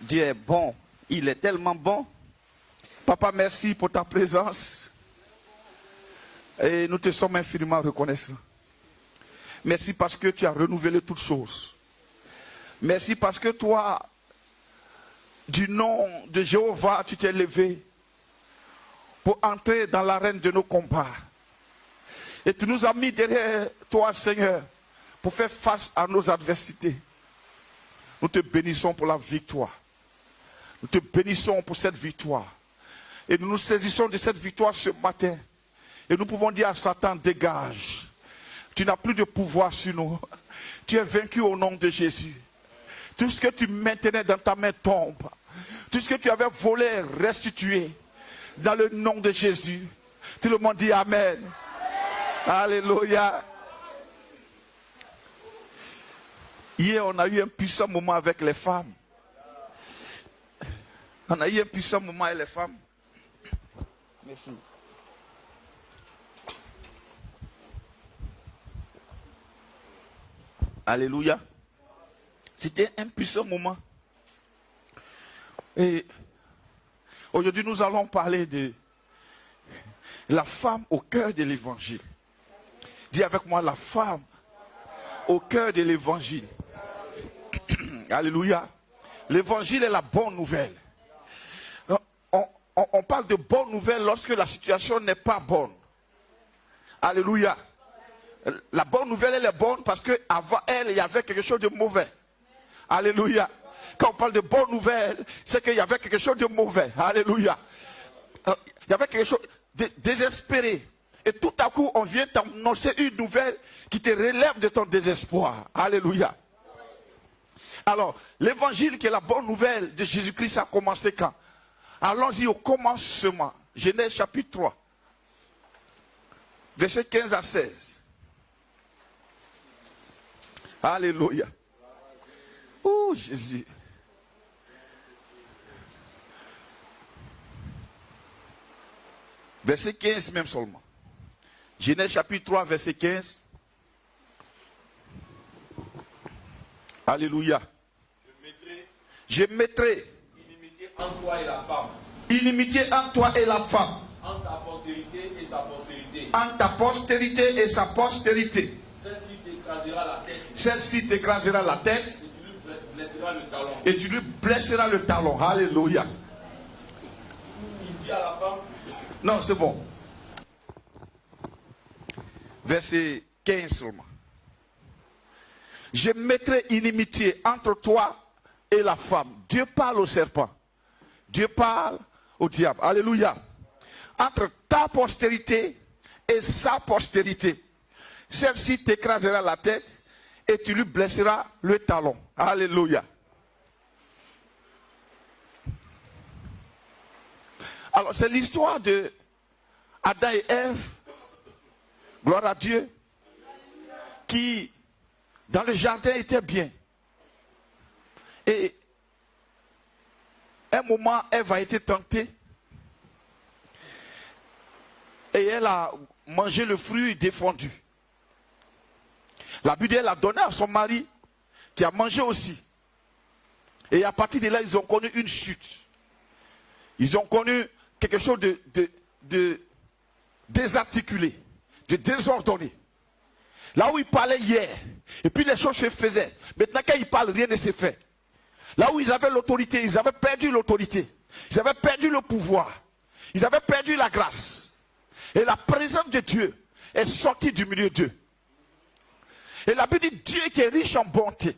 Dieu est bon. Il est tellement bon. Papa, merci pour ta présence. Et nous te sommes infiniment reconnaissants. Merci parce que tu as renouvelé toutes choses. Merci parce que toi, du nom de Jéhovah, tu t'es levé pour entrer dans l'arène de nos combats. Et tu nous as mis derrière toi, Seigneur, pour faire face à nos adversités. Nous te bénissons pour la victoire. Nous te bénissons pour cette victoire. Et nous nous saisissons de cette victoire ce matin. Et nous pouvons dire à Satan, dégage. Tu n'as plus de pouvoir sur nous. Tu es vaincu au nom de Jésus. Tout ce que tu maintenais dans ta main tombe. Tout ce que tu avais volé, restitué. Dans le nom de Jésus. Tout le monde dit Amen. Alléluia. Hier, on a eu un puissant moment avec les femmes. On a eu un puissant moment avec les femmes. Merci. Alléluia. C'était un puissant moment. Et aujourd'hui, nous allons parler de la femme au cœur de l'évangile. Dis avec moi, la femme au cœur de l'évangile. Alléluia. L'évangile est la bonne nouvelle. On parle de bonne nouvelle lorsque la situation n'est pas bonne. Alléluia. La bonne nouvelle, elle est bonne parce qu'avant elle, il y avait quelque chose de mauvais. Alléluia. Quand on parle de bonne nouvelle, c'est qu'il y avait quelque chose de mauvais. Alléluia. Il y avait quelque chose de désespéré. Et tout à coup, on vient t'annoncer une nouvelle qui te relève de ton désespoir. Alléluia. Alors, l'évangile qui est la bonne nouvelle de Jésus-Christ a commencé quand? Allons-y au commencement. Genèse chapitre 3. Versets 15 à 16. Alléluia. Oh Jésus. Verset 15 même seulement. Genèse chapitre 3, verset 15. Alléluia. Je mettrai inimitié entre toi et la femme. Inimitié entre toi et la femme. Entre ta postérité et sa postérité. Entre ta postérité et sa postérité. Celle-ci t'écrasera la tête. Celle-ci t'écrasera la tête. Et tu lui blesseras le talon. Et tu lui blesseras le talon. Alléluia. Il dit à la femme. Non, c'est bon. Verset 15 seulement. Je mettrai inimitié entre toi et la femme. Dieu parle au serpent. Dieu parle au diable. Alléluia. Entre ta postérité et sa postérité. Celle-ci t'écrasera la tête et tu lui blesseras le talon. Alléluia. Alors, c'est l'histoire de Adam et Ève. Gloire à Dieu. Qui, dans le jardin, étaient bien. Et un moment, Ève a été tentée. Et elle a mangé le fruit défendu. La Bible, elle a donné à son mari, qui a mangé aussi. Et à partir de là, ils ont connu une chute. Ils ont connu quelque chose de désarticulé, de désordonné. Là où ils parlaient hier, et puis les choses se faisaient. Maintenant, quand ils parlent, rien ne se fait. Là où ils avaient l'autorité, ils avaient perdu l'autorité. Ils avaient perdu le pouvoir. Ils avaient perdu la grâce. Et la présence de Dieu est sortie du milieu d'eux. Et la Bible dit, Dieu qui est riche en bonté,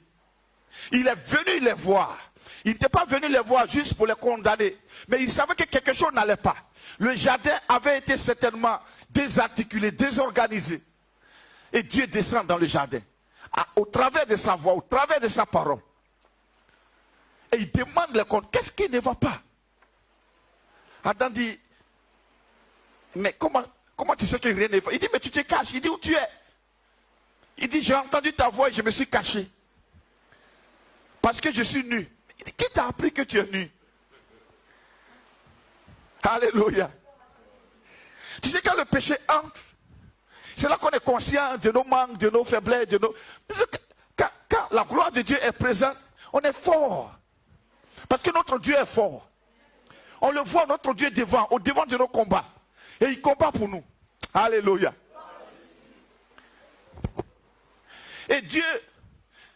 il est venu les voir. Il n'était pas venu les voir juste pour les condamner. Mais il savait que quelque chose n'allait pas. Le jardin avait été certainement désarticulé, désorganisé. Et Dieu descend dans le jardin. Au travers de sa voix, au travers de sa parole. Et il demande les comptes. Qu'est-ce qui ne va pas? Adam dit, mais comment tu sais que rien ne va? Il dit, mais tu te caches. Il dit, où tu es? Il dit, j'ai entendu ta voix et je me suis caché. Parce que je suis nu. Il dit, qui t'a appris que tu es nu? Alléluia. Tu sais, quand le péché entre, c'est là qu'on est conscient de nos manques, de nos faiblesses, de nos... Quand la gloire de Dieu est présente, on est fort. Parce que notre Dieu est fort. On le voit, notre Dieu est devant, au devant de nos combats. Et il combat pour nous. Alléluia. Et Dieu,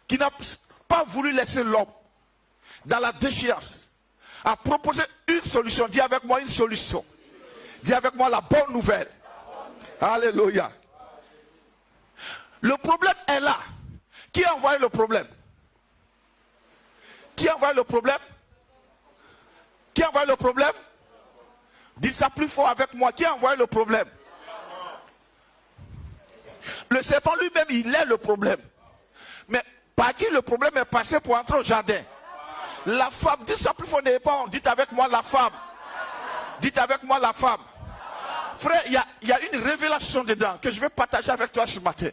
qui n'a pas voulu laisser l'homme dans la déchéance, a proposé une solution. Dis avec moi une solution. Dis avec moi la bonne nouvelle. Alléluia. Le problème est là. Qui a envoyé le problème? Qui a envoyé le problème? Qui a envoyé le problème? Dites ça plus fort avec moi. Qui a envoyé le problème? Le serpent lui-même, il est le problème. Mais par qui le problème est passé pour entrer au jardin? La femme. Dites ça plus fort, n'ayez pas honte. Dites avec moi la femme. Dites avec moi la femme. Frère, il y a une révélation dedans que je vais partager avec toi ce matin.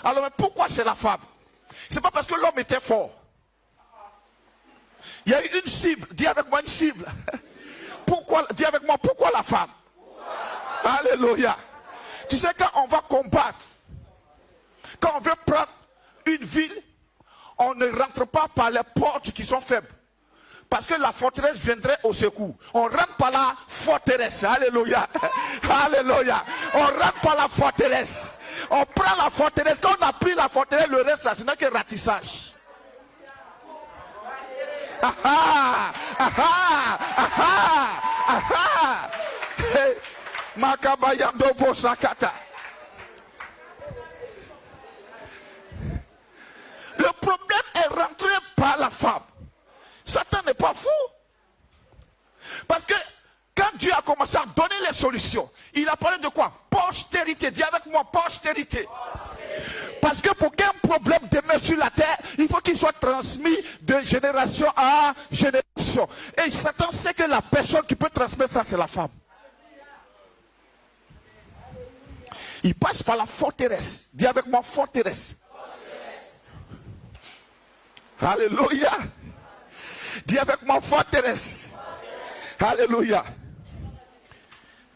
Alors, mais pourquoi c'est la femme? C'est pas parce que l'homme était fort. Il y a eu une cible. Dis avec moi une cible. Pourquoi? Dis avec moi, pourquoi la femme? Alléluia. Tu sais, quand on va combattre, quand on veut prendre une ville, on ne rentre pas par les portes qui sont faibles. Parce que la forteresse viendrait au secours. On rentre par la forteresse. Alléluia. Alléluia. On rentre par la forteresse. On prend la forteresse. Quand on a pris la forteresse, le reste, ça, ce n'est que ratissage. Ah ah, ah ah, ah ah, ah ah. Makabayando Bosakata. Le problème est rentré par la femme. Satan n'est pas fou. Parce que quand Dieu a commencé à donner les solutions, il a parlé de quoi? Postérité. Dis avec moi, postérité. Parce que pour qu'un problème demeure sur la terre, il faut qu'il soit transmis de génération à génération. Et Satan sait que la personne qui peut transmettre ça, c'est la femme. Il passe par la forteresse. Dis avec moi, forteresse. Alléluia. Dis avec moi, forteresse. Alléluia.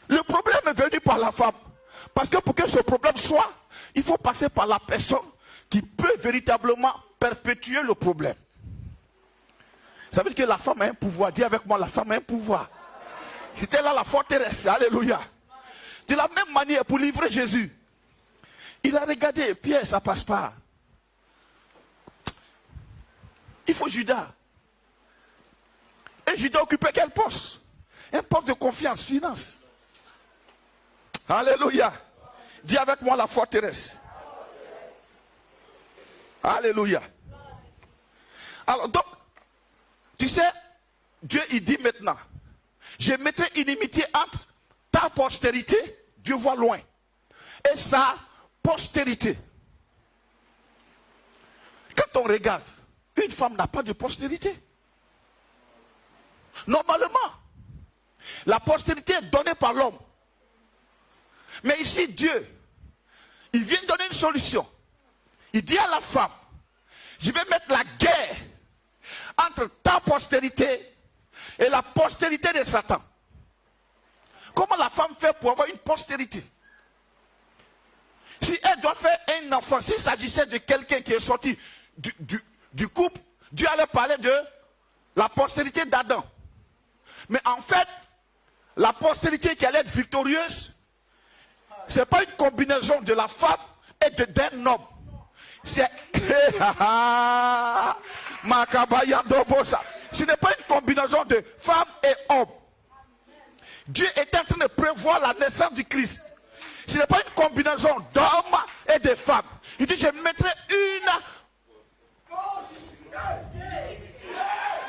Le problème est venu par la femme. Parce que pour que ce problème soit, il faut passer par la personne qui peut véritablement perpétuer le problème. Ça veut dire que la femme a un pouvoir. Dis avec moi, la femme a un pouvoir. C'était là la forteresse. Alléluia. De la même manière, pour livrer Jésus, il a regardé, Pierre, ça passe pas. Il faut Judas. Et Judas occupait quel poste? Un poste de confiance, finance. Alléluia. Dis avec moi la forteresse. Alléluia. Alors donc, tu sais, Dieu il dit maintenant, je mettrai inimitié entre ta postérité, Dieu voit loin, et sa postérité. Quand on regarde, une femme n'a pas de postérité. Normalement, la postérité est donnée par l'homme. Mais ici, Dieu, il vient donner une solution. Il dit à la femme, je vais mettre la guerre entre ta postérité et la postérité de Satan. Comment la femme fait pour avoir une postérité? Si elle doit faire un enfant, s'il s'agissait de quelqu'un qui est sorti du couple, Dieu allait parler de la postérité d'Adam. Mais en fait, la postérité qui allait être victorieuse, ce n'est pas une combinaison de la femme et d'un homme. C'est ce n'est pas une combinaison de femme et homme. Dieu est en train de prévoir la naissance du Christ. Ce n'est pas une combinaison d'hommes et de femmes. Il dit, je mettrai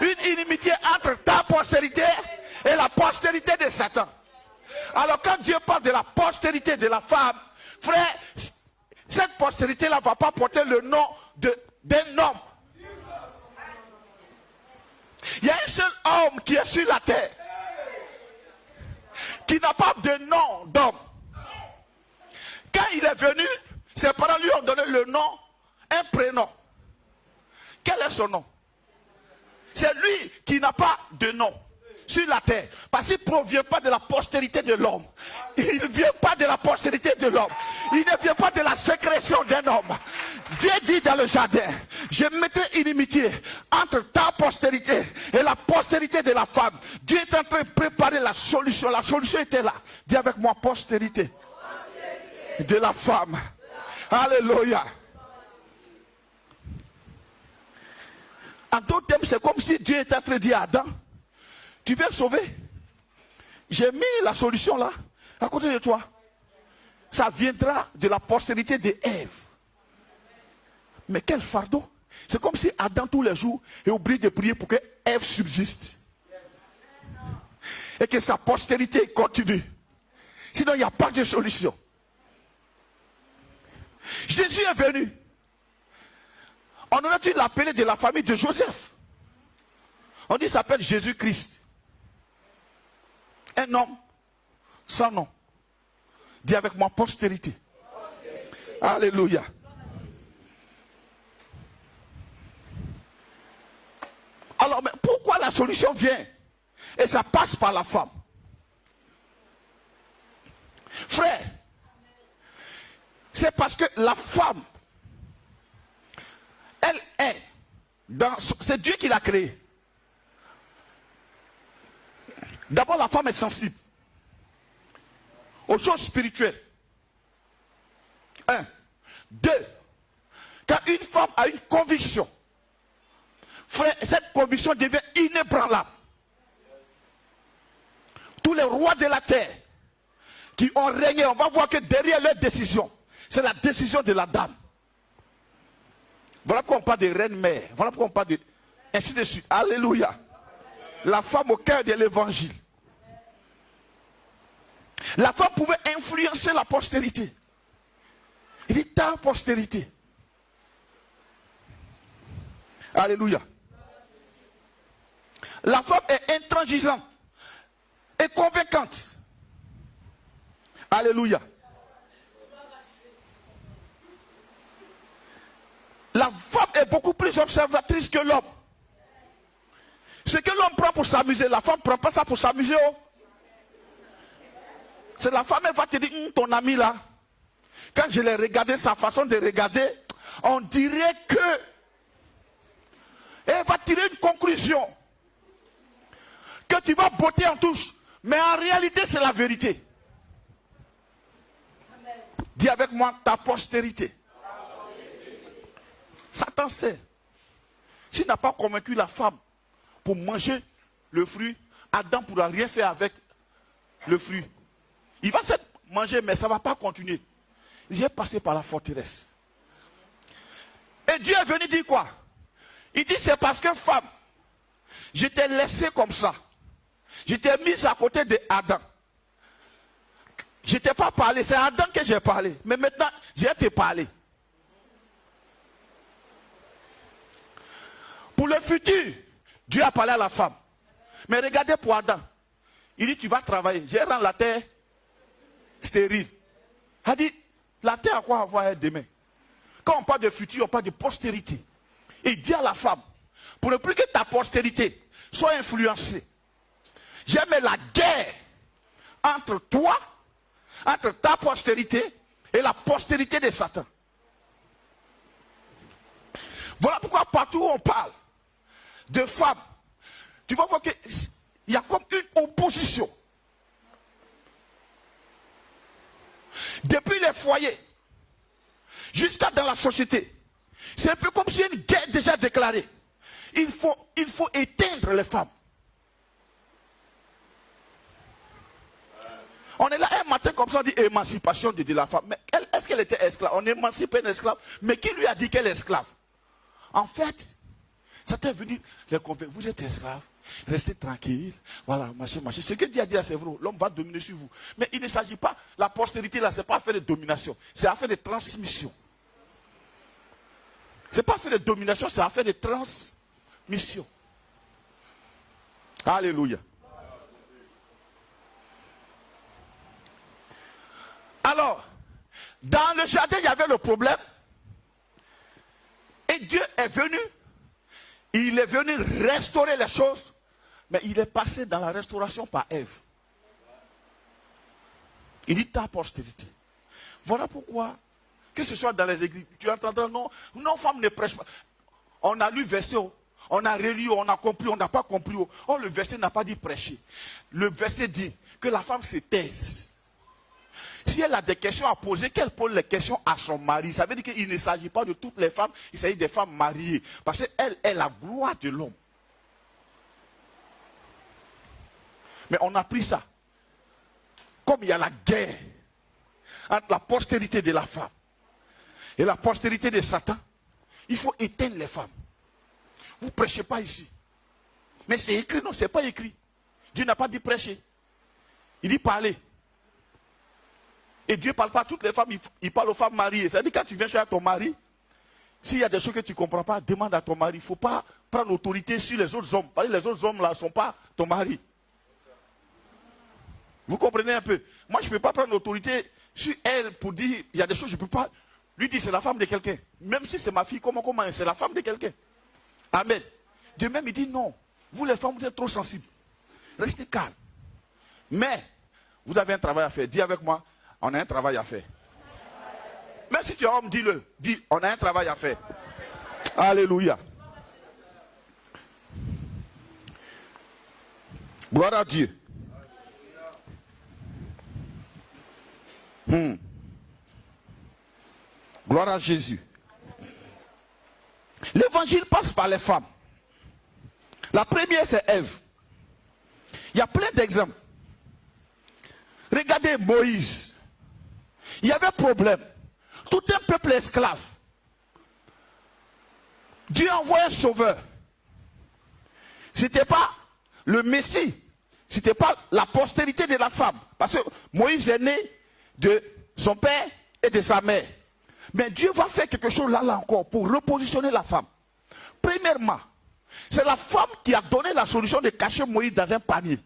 une inimitié entre ta postérité et la postérité de Satan. Alors quand Dieu parle de la postérité de la femme, frère, cette postérité-là ne va pas porter le nom d'un homme. Il y a un seul homme qui est sur la terre, qui n'a pas de nom d'homme. Quand il est venu, ses parents lui ont donné le nom, un prénom. Quel est son nom? C'est lui qui n'a pas de nom sur la terre. Parce qu'il ne provient pas de la postérité de l'homme. Il ne vient pas de la postérité de l'homme. Il ne vient pas de la sécrétion d'un homme. Dieu dit dans le jardin, je mettrai inimitié entre ta postérité et la postérité de la femme. Dieu est en train de préparer la solution. La solution était là. Dis avec moi, postérité de la femme. Alléluia. En d'autres termes, c'est comme si Dieu était en train de dire à Adam, tu veux sauver. J'ai mis la solution là, à côté de toi. Ça viendra de la postérité d'Ève. Mais quel fardeau. C'est comme si Adam tous les jours ait oublié de prier pour que Ève subsiste. Et que sa postérité continue. Sinon, il n'y a pas de solution. Jésus est venu. On aurait dû l'appeler de la famille de Joseph. On dit qu'il s'appelle Jésus-Christ. Un homme sans nom. Dis avec moi, postérité. Alléluia. Alors, mais pourquoi la solution vient? Et ça passe par la femme. Frère, c'est parce que la femme, elle est dans... C'est Dieu qui l'a créée. D'abord, la femme est sensible aux choses spirituelles. 1. 2. Quand une femme a une conviction, frère, cette conviction devient inébranlable. Tous les rois de la terre qui ont régné, on va voir que derrière leur décision, c'est la décision de la dame. Voilà pourquoi on parle de reine-mère. Voilà pourquoi on parle de... ainsi de suite. Alléluia. La femme au cœur de l'évangile. La femme pouvait influencer la postérité. Il dit ta postérité. Alléluia. La femme est intransigeante et convaincante. Alléluia. La femme est beaucoup plus observatrice que l'homme. Ce que l'homme prend pour s'amuser, la femme ne prend pas ça pour s'amuser. Oh. C'est la femme, elle va te dire, ton ami là, quand je l'ai regardé, sa façon de regarder, on dirait que elle va tirer une conclusion. Que tu vas botter en touche. Mais en réalité, c'est la vérité. Amen. Dis avec moi, ta postérité. Satan sait. S'il n'a pas convaincu la femme pour manger le fruit, Adam ne pourra rien faire avec le fruit. Il va se manger, mais ça ne va pas continuer. J'ai passé par la forteresse. Et Dieu est venu dire quoi? Il dit, c'est parce que femme, je t'ai laissé comme ça. Je t'ai mis à côté d'Adam. Je ne t'ai pas parlé, c'est Adam que j'ai parlé. Mais maintenant, je vais te parler. Pour le futur, Dieu a parlé à la femme. Mais regardez pour Adam. Il dit, tu vas travailler. Je vais rendre la terre stérile. Il a dit, la terre à quoi avoir demain? Quand on parle de futur, on parle de postérité. Et il dit à la femme, pour ne plus que ta postérité soit influencée, j'aime la guerre entre toi, entre ta postérité et la postérité de Satan. Voilà pourquoi partout où on parle de femmes, tu vas voir qu'il y a comme une opposition. Depuis les foyers, jusqu'à dans la société. C'est un peu comme si une guerre déjà déclarée. Il faut éteindre les femmes. On est là un matin comme ça, on dit émancipation de la femme. Mais est-ce qu'elle était esclave? On émancipe une esclave. Mais qui lui a dit qu'elle est esclave? En fait, ça t'est venu les convaincre. Vous êtes esclave, restez tranquille. Voilà, machin. Ce que Dieu a dit à ses frères, l'homme va dominer sur vous. Mais il ne s'agit pas, la postérité là, ce n'est pas affaire de domination. C'est affaire de transmission. Ce n'est pas affaire de domination, c'est affaire de transmission. Alléluia. Alors, dans le jardin, il y avait le problème. Et Dieu est venu. Il est venu restaurer les choses. Mais il est passé dans la restauration par Ève. Il dit ta postérité. Voilà pourquoi Que ce soit dans les églises, tu entendras, non, non, femme ne prêche pas. On a lu verset, on a relu, on a compris, on n'a pas compris. Oh, le verset n'a pas dit prêcher. Le verset dit que la femme se taise. Si elle a des questions à poser, qu'elle pose les questions à son mari. Ça veut dire qu'il ne s'agit pas de toutes les femmes, il s'agit des femmes mariées. Parce qu'elle est la gloire de l'homme. Mais on a pris ça. Comme il y a la guerre entre la postérité de la femme et la postérité de Satan, il faut éteindre les femmes. Vous ne prêchez pas ici. Mais c'est écrit, non, ce n'est pas écrit. Dieu n'a pas dit prêcher. Il dit parler. Et Dieu ne parle pas à toutes les femmes, il parle aux femmes mariées. C'est-à-dire quand tu viens chez ton mari, s'il y a des choses que tu ne comprends pas, demande à ton mari. Il ne faut pas prendre autorité sur les autres hommes. Parce que les autres hommes là ne sont pas ton mari. Vous comprenez un peu? Moi, je ne peux pas prendre l'autorité sur elle pour dire, il y a des choses, je ne peux pas lui dire c'est la femme de quelqu'un. Même si c'est ma fille, comment c'est la femme de quelqu'un. Amen. De même, il dit non. Vous les femmes, vous êtes trop sensibles. Restez calmes. Mais, vous avez un travail à faire. Dis avec moi, on a un travail à faire. Même si tu es homme, dis-le. Dis, on a un travail à faire. Alléluia. Gloire à Dieu. Gloire à Jésus. L'évangile passe par les femmes. La première, c'est Ève. Il y a plein d'exemples. Regardez Moïse. Il y avait problème. Tout un peuple esclave. Dieu envoie un sauveur. Ce n'était pas le Messie. Ce n'était pas la postérité de la femme. Parce que Moïse est né de son père et de sa mère. Mais Dieu va faire quelque chose là encore pour repositionner la femme. Premièrement, c'est la femme qui a donné la solution de cacher Moïse dans un panier.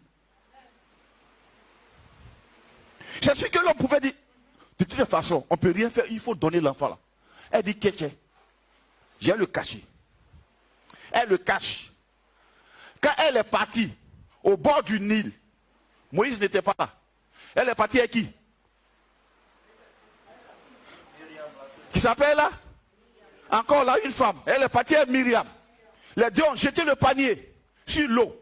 C'est ce que l'on pouvait dire. De toute façon, on ne peut rien faire, il faut donner l'enfant là. Elle dit, Kéché, je vais le cacher. Elle le cache. Quand elle est partie au bord du Nil, Moïse n'était pas là. Elle est partie avec qui? Qui s'appelle là? Encore là, une femme. Elle est partie avec Myriam. Les deux ont jeté le panier sur l'eau.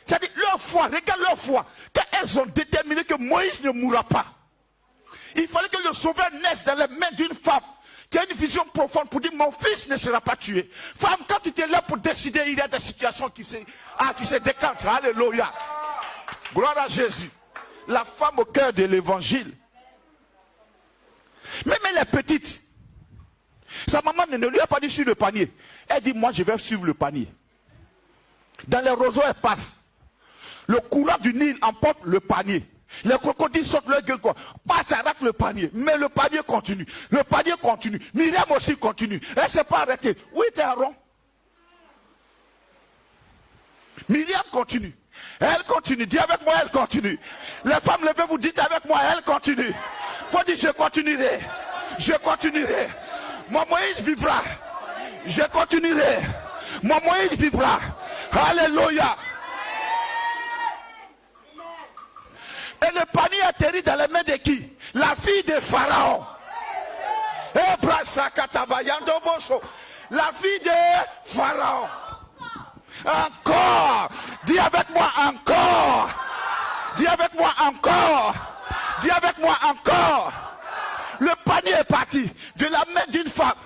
C'est-à-dire leur foi, regarde leur foi. Quand elles ont déterminé que Moïse ne mourra pas, il fallait que le sauveur naisse dans les mains d'une femme qui a une vision profonde pour dire mon fils ne sera pas tué. Femme, quand tu es là pour décider, il y a des situations qui se décantent. Alléluia. Gloire à Jésus. La femme au cœur de l'évangile. Même elle est petite. Sa maman ne lui a pas dit sur le panier. Elle dit moi je vais suivre le panier. Dans les roseaux elle passe. Le courant du Nil emporte le panier. Les crocodiles sortent leur gueule quoi. Passe, arrête le panier. Mais le panier continue. Le panier continue. Myriam aussi continue. Elle ne s'est pas arrêtée. Où était Aaron? Myriam continue. Elle continue. Dis avec moi, elle continue. Les femmes, levez-vous, dites avec moi, elle continue. Faut dire je continuerai. Je continuerai. Mon Moïse vivra. Je continuerai. Mon Moïse vivra. Alléluia. Et le panier atterrit dans les mains de qui? La fille de Pharaon. La fille de Pharaon. Encore. Dis avec moi encore. Dis avec moi encore. Dis avec moi encore. Le panier est parti de la main d'une femme.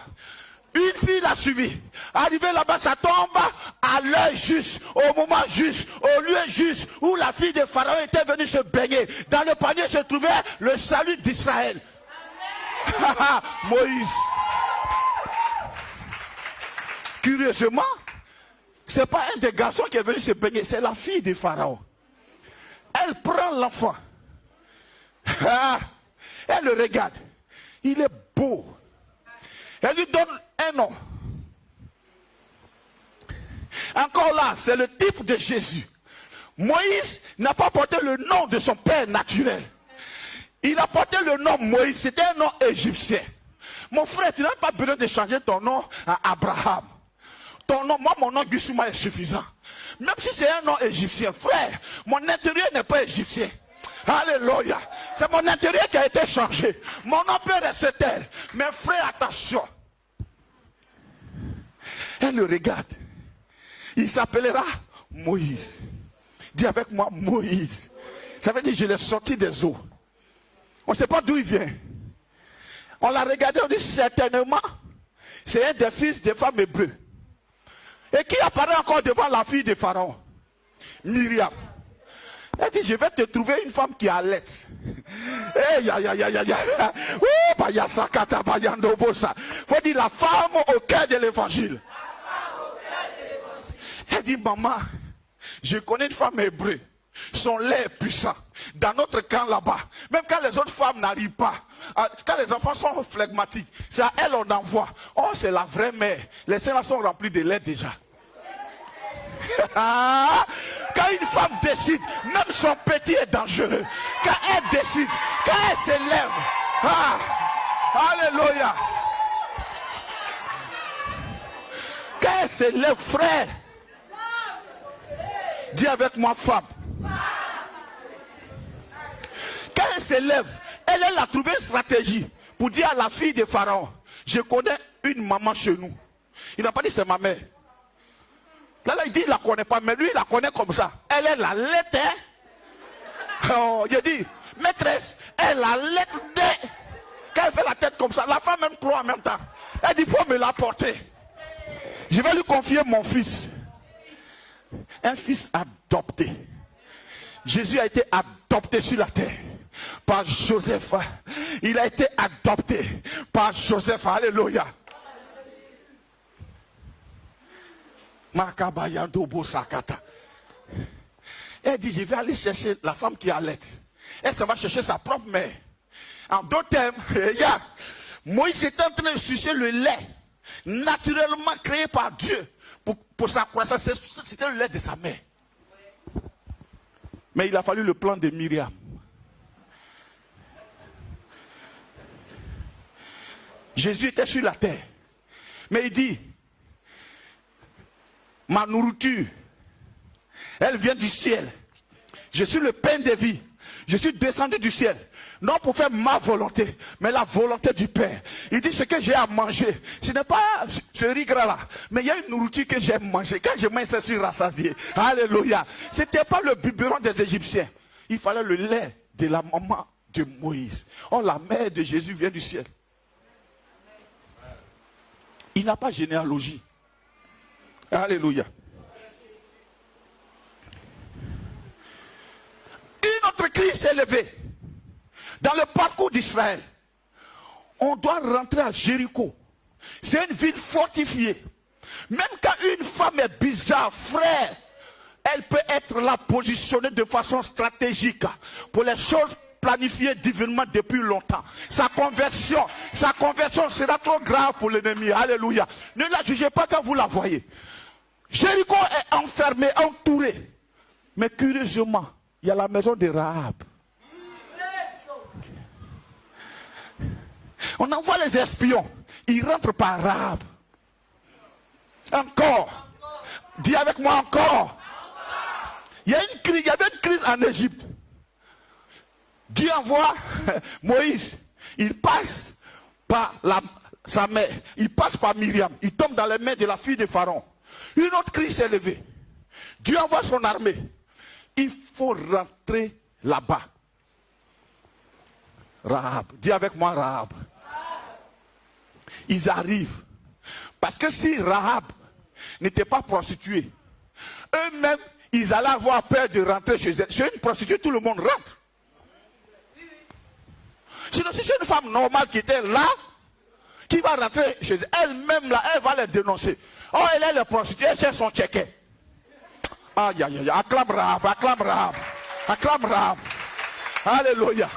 Une fille l'a suivi. Arrivé là-bas, ça tombe à l'heure juste, au moment juste, au lieu juste, où la fille de Pharaon était venue se baigner. Dans le panier se trouvait le salut d'Israël. Moïse. Curieusement, ce n'est pas un des garçons qui est venu se baigner, c'est la fille de Pharaon. Elle prend l'enfant. Elle le regarde. Il est beau. Elle lui donne un nom. Encore là, c'est le type de Jésus. Moïse n'a pas porté le nom de son père naturel. Il a porté le nom Moïse. C'était un nom égyptien. Mon frère, tu n'as pas besoin de changer ton nom à Abraham. Ton nom, moi, mon nom Gusuma est suffisant. Même si c'est un nom égyptien, frère, mon intérieur n'est pas égyptien. Alléluia. C'est mon intérieur qui a été changé. Mon nom peut rester tel. Mais frère, attention. Elle le regarde. Il s'appellera Moïse. Dis avec moi Moïse. Ça veut dire je l'ai sorti des eaux. On ne sait pas d'où il vient. On l'a regardé, on dit certainement, c'est un des fils des femmes hébreux. Et qui apparaît encore devant la fille de Pharaon? Myriam. Elle dit, je vais te trouver une femme qui allait. Eh, ya. Faut dire la femme au cœur de l'évangile. Elle dit, maman, je connais une femme hébreu. Son lait est puissant. Dans notre camp là-bas, même quand les autres femmes n'arrivent pas, quand les enfants sont flegmatiques, c'est à elle on envoie. Oh, c'est la vraie mère. Les seins sont remplis de lait déjà. Quand une femme décide, même son petit est dangereux. Quand elle décide, quand elle s'élève, alléluia. Quand elle s'élève, frère, dis avec moi, femme. Quand elle s'élève, elle a trouvé une stratégie pour dire à la fille de Pharaon, je connais une maman chez nous. Il n'a pas dit c'est ma mère. Là, il dit il ne la connaît pas, mais lui il la connaît comme ça. Elle est la lettre. Oh, il dit, maîtresse, elle est la lettre de. Quand elle fait la tête comme ça, la femme même croit en même temps. Elle dit, il faut me l'apporter. Je vais lui confier mon fils. Un fils adopté. Jésus a été adopté sur la terre par Joseph. Il a été adopté par Joseph. Alléluia. Elle dit, je vais aller chercher la femme qui allait. Elle s'en va chercher sa propre mère. En d'autres termes, regarde, Moïse est en train de sucer le lait naturellement créé par Dieu pour sa croissance. C'était le lait de sa mère. Mais il a fallu le plan de Myriam. Jésus était sur la terre. Mais il dit, ma nourriture, elle vient du ciel. Je suis le pain de vie. Je suis descendu du ciel. Non pour faire ma volonté, mais la volonté du Père. Il dit ce que j'ai à manger. Ce n'est pas ce riz gras là. Mais il y a une nourriture que j'aime manger. Quand je mange ça, je suis rassasié. Alléluia. Ce n'était pas le biberon des Égyptiens. Il fallait le lait de la maman de Moïse. Oh, la mère de Jésus vient du ciel. Il n'a pas généalogie. Alléluia. Une autre crise s'est levée. Dans le parcours d'Israël, on doit rentrer à Jéricho. C'est une ville fortifiée. Même quand une femme est bizarre, frère, elle peut être là positionnée de façon stratégique pour les choses planifiées divinement depuis longtemps. Sa conversion sera trop grave pour l'ennemi. Alléluia. Ne la jugez pas quand vous la voyez. Jéricho est enfermé, entouré. Mais curieusement, il y a la maison de Rahab. On envoie les espions. Ils rentrent par Rahab. Encore. Dis avec moi encore. Il y avait une crise en Égypte. Dieu envoie Moïse. Il passe par sa mère. Il passe par Myriam. Il tombe dans les mains de la fille de Pharaon. Une autre crise s'est levée. Dieu envoie son armée. Il faut rentrer là-bas. Rahab. Dis avec moi Rahab. Ils arrivent. Parce que si Rahab n'était pas prostituée, eux-mêmes, ils allaient avoir peur de rentrer chez elle. Chez une prostituée, tout le monde rentre. Sinon, si c'est une femme normale qui était là, qui va rentrer chez elle, elle-même là, elle va les dénoncer. Oh, elle est la prostituée, elle cherche son checket. Aïe, aïe, aïe, acclame Rahab, acclame Rahab, acclame Rahab. Alléluia.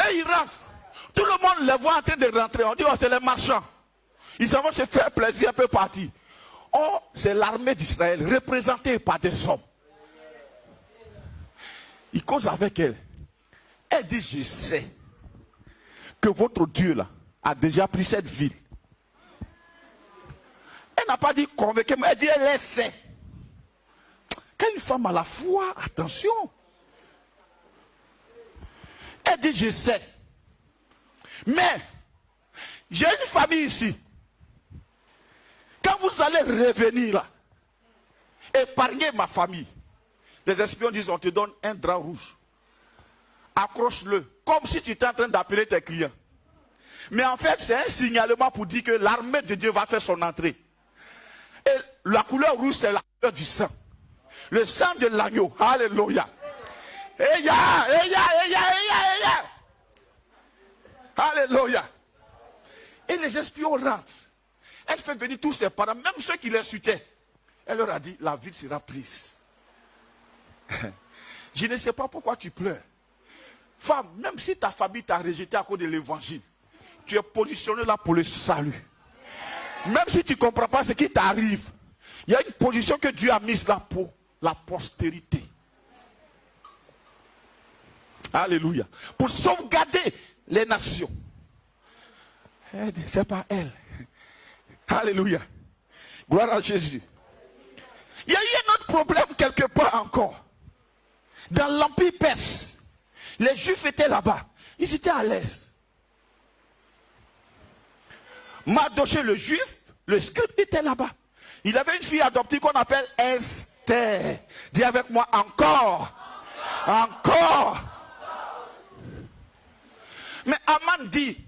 Et ils rentrent. Tout le monde les voit en train de rentrer. On dit, oh, c'est les marchands. Ils s'en vont se faire plaisir un peu partout. Oh, c'est l'armée d'Israël, représentée par des hommes. Ils causent avec elle. Elle dit, je sais que votre Dieu là a déjà pris cette ville. Elle n'a pas dit convainquez-moi, elle dit, elle sait. Quand une femme a la foi, attention. Elle dit, je sais. Mais, j'ai une famille ici. Quand vous allez revenir là, épargnez ma famille. Les espions disent, on te donne un drap rouge. Accroche-le, comme si tu étais en train d'appeler tes clients. Mais en fait, c'est un signalement pour dire que l'armée de Dieu va faire son entrée. Et la couleur rouge, c'est la couleur du sang. Le sang de l'agneau. Alléluia. Alléluia. Et les espions rentrent. Elle fait venir tous ses parents, même ceux qui l'insultaient. Elle leur a dit, la ville sera prise. Je ne sais pas pourquoi tu pleures. Femme, même si ta famille t'a rejeté à cause de l'évangile, tu es positionné là pour le salut. Même si tu ne comprends pas ce qui t'arrive, il y a une position que Dieu a mise là pour la postérité. Alléluia. Pour sauvegarder les nations. C'est pas elle. Alléluia. Gloire à Jésus. Il y a eu un autre problème quelque part encore. Dans l'Empire perse, les Juifs étaient là-bas. Ils étaient à l'aise. Mardoché le Juif, le scribe était là-bas. Il avait une fille adoptée qu'on appelle Esther. Dis avec moi, encore. Encore. Mais Aman dit,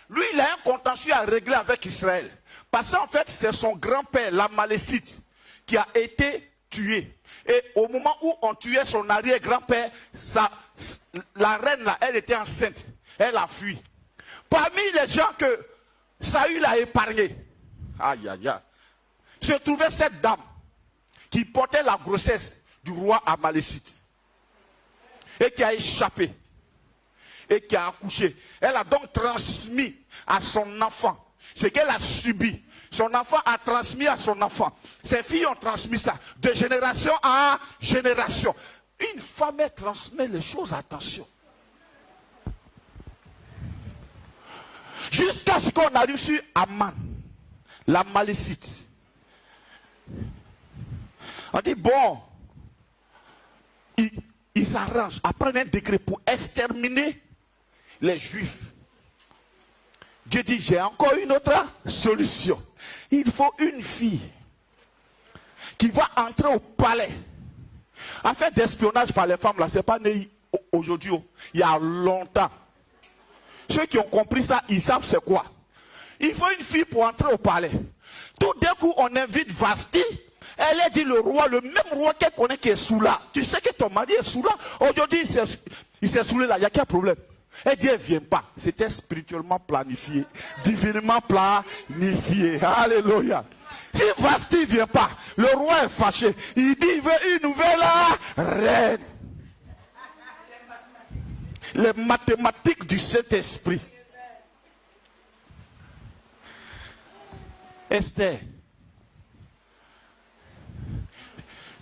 lui il a un contentieux à régler avec Israël. Parce qu'en fait c'est son grand-père, l'Amalécite, qui a été tué. Et au moment où on tuait son arrière-grand-père, la reine là, elle était enceinte. Elle a fui. Parmi les gens que Saül a épargnés, aïe aïe aïe, se trouvait cette dame qui portait la grossesse du roi Amalécite. Et qui a échappé. Et qui a accouché. Elle a donc transmis à son enfant ce qu'elle a subi. Son enfant a transmis à son enfant. Ses filles ont transmis ça de génération en génération. Une femme, elle transmet les choses, attention. Jusqu'à ce qu'on arrive sur Aman, la Malécite. On dit, bon, il s'arrange à prendre un décret pour exterminer les Juifs. Dieu dit, j'ai encore une autre solution. Il faut une fille qui va entrer au palais. Affaire d'espionnage par les femmes, là, c'est pas né aujourd'hui, il y a longtemps. Ceux qui ont compris ça, ils savent c'est quoi. Il faut une fille pour entrer au palais. Tout d'un coup, on invite Vasti. Elle a dit le roi, le même roi qu'elle connaît qui est sous là. Tu sais que ton mari est sous là. Aujourd'hui, il s'est saoulé là. Il y a quel problème? Elle dit, elle ne vient pas. C'était spirituellement planifié. Divinement planifié. Alléluia. Si Vasti ne vient pas, le roi est fâché. Il dit, il veut une nouvelle reine. Les mathématiques du Saint-Esprit. Esther.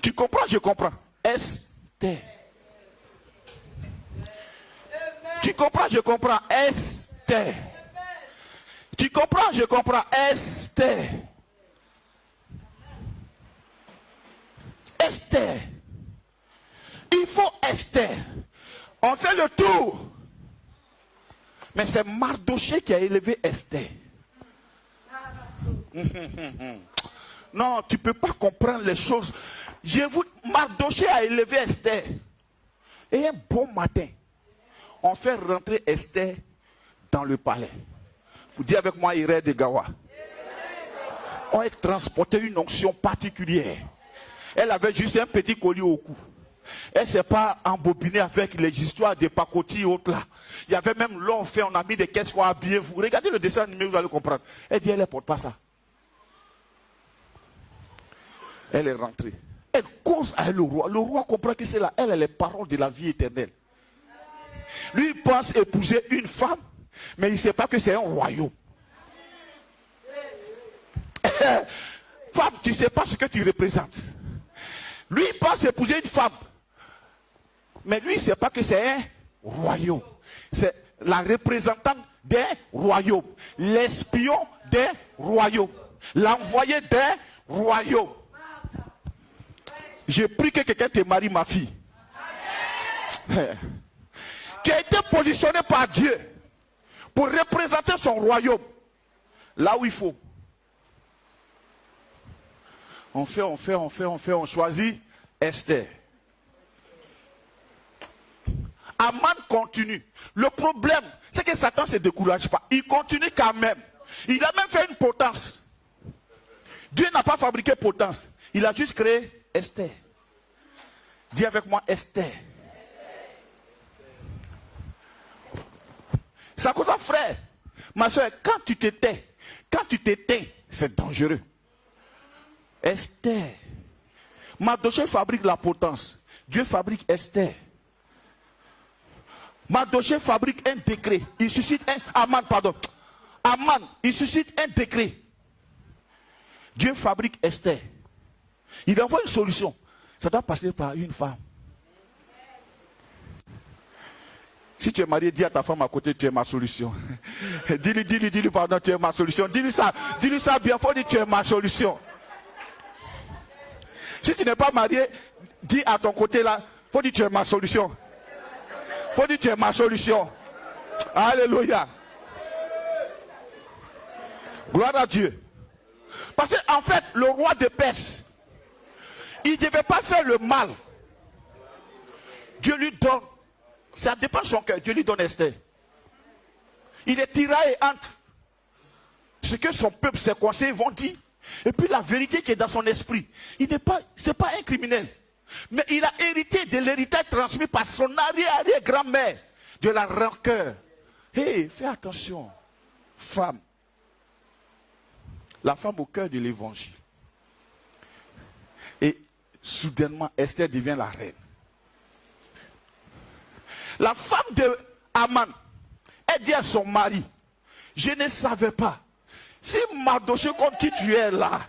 Tu comprends, je comprends. Esther. Tu comprends, je comprends. Esther. Tu comprends, je comprends. Esther. Esther. Il faut Esther. On fait le tour. Mais c'est Mardoché qui a élevé Esther. Non, tu ne peux pas comprendre les choses. Mardoché a élevé Esther. Et un bon matin, on fait rentrer Esther dans le palais. Vous dites avec moi, Irène de Gawa. On a transporté une onction particulière. Elle avait juste un petit collier au cou. Elle ne s'est pas embobinée avec les histoires des pacotis et autres là. Il y avait même l'on fait, on a mis des caisses pour habiller vous. Regardez le dessin animé, vous allez comprendre. Elle dit, elle ne porte pas ça. Elle est rentrée. Elle cause à le roi. Le roi comprend que c'est là. Elle est les paroles de la vie éternelle. Lui, il pense épouser une femme, mais il ne sait pas que c'est un royaume. Femme, tu ne sais pas ce que tu représentes. Lui, il pense épouser une femme, mais lui, il ne sait pas que c'est un royaume. C'est la représentante d'un royaume. L'espion d'un royaume. L'envoyé d'un royaume. J'ai pris que quelqu'un te marie ma fille. Tu as été positionné par Dieu pour représenter son royaume là où il faut. On choisit Esther. Aman continue. Le problème, c'est que Satan ne se décourage pas. Il continue quand même. Il a même fait une potence. Dieu n'a pas fabriqué potence. Il a juste créé Esther. Dis avec moi Esther. C'est à cause de frère. Ma soeur, quand tu t'éteins, c'est dangereux. Esther. Mardochée fabrique la potence. Dieu fabrique Esther. Mardochée fabrique un décret. Il suscite Aman, il suscite un décret. Dieu fabrique Esther. Il envoie une solution. Ça doit passer par une femme. Si tu es marié, dis à ta femme à côté, tu es ma solution. Dis-lui, pardon, tu es ma solution. Dis-lui ça bien fort, dis tu es ma solution. Si tu n'es pas marié, dis à ton côté là, faut dire tu es ma solution. Faut dire tu es ma solution. Alléluia. Gloire à Dieu. Parce qu'en fait, le roi de Perse, il ne devait pas faire le mal. Dieu lui donne, ça dépend de son cœur, Dieu lui donne Esther. Il est tiraillé entre ce que son peuple, ses conseillers vont dire, et puis la vérité qui est dans son esprit. Il n'est pas, c'est pas un criminel. Mais il a hérité de l'héritage transmis par son arrière-grand-mère, de la rancœur. Hé, fais attention, femme. La femme au cœur de l'évangile. Et soudainement, Esther devient la reine. La femme de Aman, elle dit à son mari, je ne savais pas. Si Mardochée contre qui tu es là,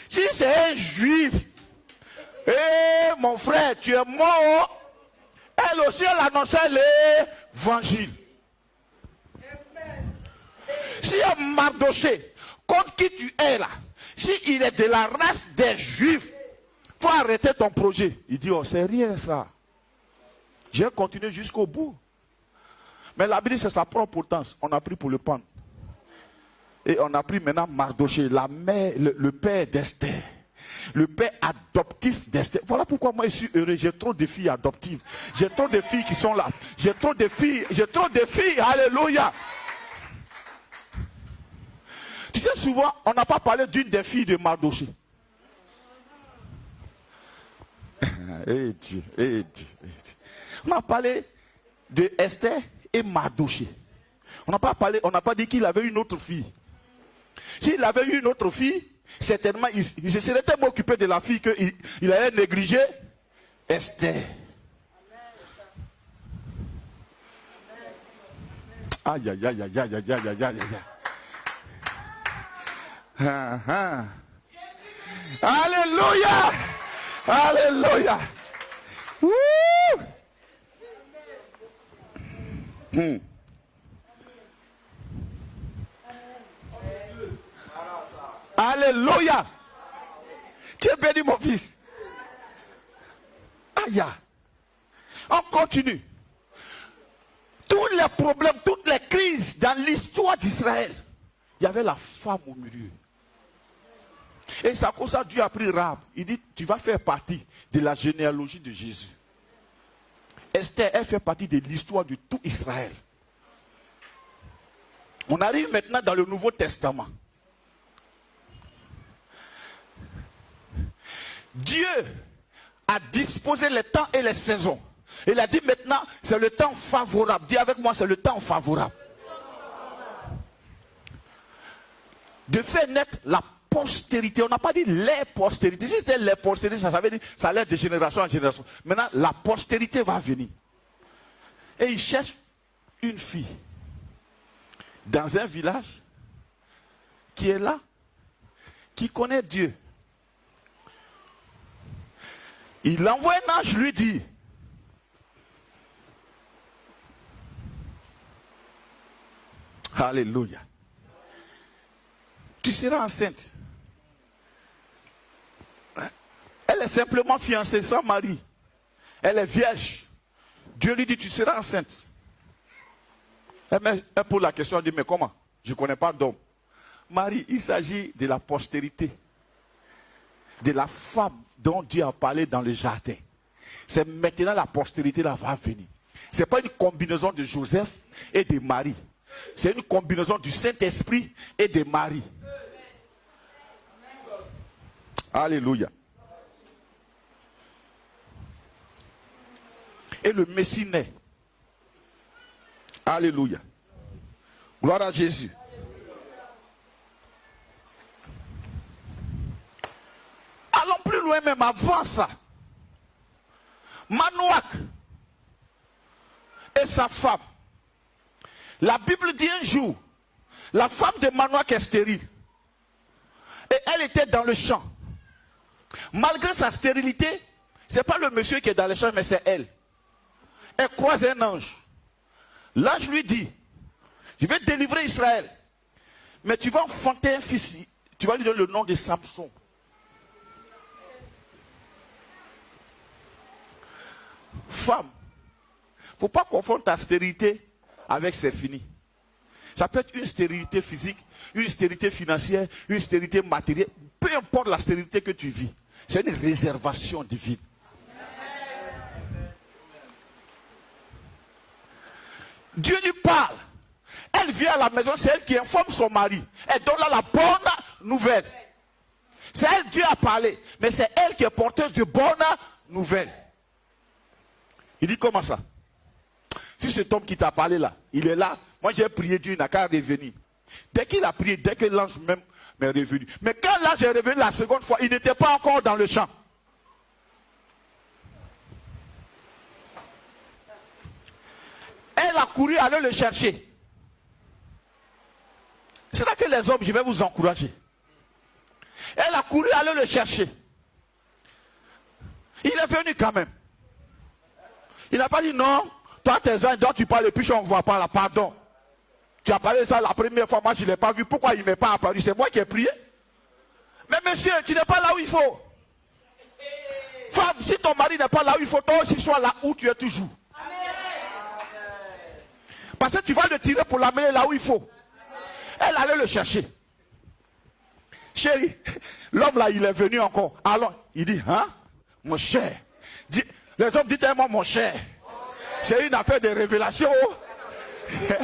si c'est un juif, mon frère, tu es mort. Elle aussi, elle annonçait l'évangile. Si un Mardochée contre qui tu es là, si il est de la race des juifs, faut arrêter ton projet. Il dit, oh, c'est rien ça. J'ai continué jusqu'au bout. Mais la Bible, c'est sa propre potence. On a pris pour le prendre. Et on a pris maintenant Mardochée, la mère, le père d'Esther. Le père adoptif d'Esther. Voilà pourquoi moi je suis heureux. J'ai trop de filles adoptives. J'ai trop de filles qui sont là. J'ai trop de filles. Alléluia. Tu sais, souvent, on n'a pas parlé d'une des filles de Mardochée. On a parlé de Esther et Mardochée. On n'a pas dit qu'il avait une autre fille. S'il avait eu une autre fille, certainement, il se serait tellement occupé de la fille qu'il allait négliger Esther. Aïe, aïe, aïe, aïe, aïe, aïe, aïe, aïe, aïe. Alléluia! Alléluia! Alléluia! Tu es béni, mon fils. Aïe! On continue. Tous les problèmes, toutes les crises dans l'histoire d'Israël, il y avait la femme au milieu. Et c'est à cause de ça Dieu a pris Rahab. Il dit, tu vas faire partie de la généalogie de Jésus. Esther, elle fait partie de l'histoire de tout Israël. On arrive maintenant dans le Nouveau Testament. Dieu a disposé les temps et les saisons. Il a dit maintenant, c'est le temps favorable. Dis avec moi, c'est le temps favorable. De faire naître la postérité. On n'a pas dit les postérités. Si c'était les postérités, ça veut dire ça allait de génération en génération. Maintenant, la postérité va venir. Et il cherche une fille dans un village qui est là, qui connaît Dieu. Il envoie un ange lui dit, alléluia, tu seras enceinte. Elle Elle est simplement fiancée sans mari. Elle est vierge. Dieu lui dit, tu seras enceinte. Elle pose la question, elle dit, mais comment? Je ne connais pas d'homme. Marie, il s'agit de la postérité, de la femme dont Dieu a parlé dans le jardin. C'est maintenant la postérité là va venir. Ce n'est pas une combinaison de Joseph et de Marie. C'est une combinaison du Saint-Esprit et de Marie. Alléluia. Et le Messie naît. Alléluia. Gloire à Jésus. Allons plus loin même avant ça. Manoach et sa femme. La Bible dit un jour, la femme de Manoach est stérile. Et elle était dans le champ. Malgré sa stérilité, ce n'est pas le monsieur qui est dans le champ, mais c'est elle. Elle croise un ange. L'ange lui dit, je vais délivrer Israël. Mais tu vas enfanter un fils. Tu vas lui donner le nom de Samson. Femme, il ne faut pas confondre ta stérilité avec c'est fini. Ça peut être une stérilité physique, une stérilité financière, une stérilité matérielle. Peu importe la stérilité que tu vis, c'est une réservation divine. Dieu lui parle. Elle vient à la maison, c'est elle qui informe son mari. Elle donne là la bonne nouvelle. C'est elle, Dieu a parlé, mais c'est elle qui est porteuse de bonnes nouvelles. Il dit comment ça? Si cet homme qui t'a parlé là, il est là, moi j'ai prié, Dieu n'a qu'à revenir. Dès qu'il a prié, dès que l'ange même m'est revenu. Mais quand l'ange est revenu la seconde fois, il n'était pas encore dans le champ. Elle a couru aller le chercher. C'est là que les hommes, je vais vous encourager. Elle a couru aller le chercher. Il est venu quand même. Il n'a pas dit non, toi tes anges dont tu parles et puis on ne voit pas là, pardon. Tu as parlé ça la première fois, moi je ne l'ai pas vu, pourquoi il ne m'est pas apparu? C'est moi qui ai prié. Mais monsieur, tu n'es pas là où il faut. Femme, si ton mari n'est pas là où il faut, toi aussi sois là où tu es toujours. Parce que tu vas le tirer pour l'amener là où il faut. Elle allait le chercher. Chérie, l'homme là, il est venu encore. Alors, il dit, hein, mon cher. Les hommes disent moi mon cher. C'est une affaire de révélation.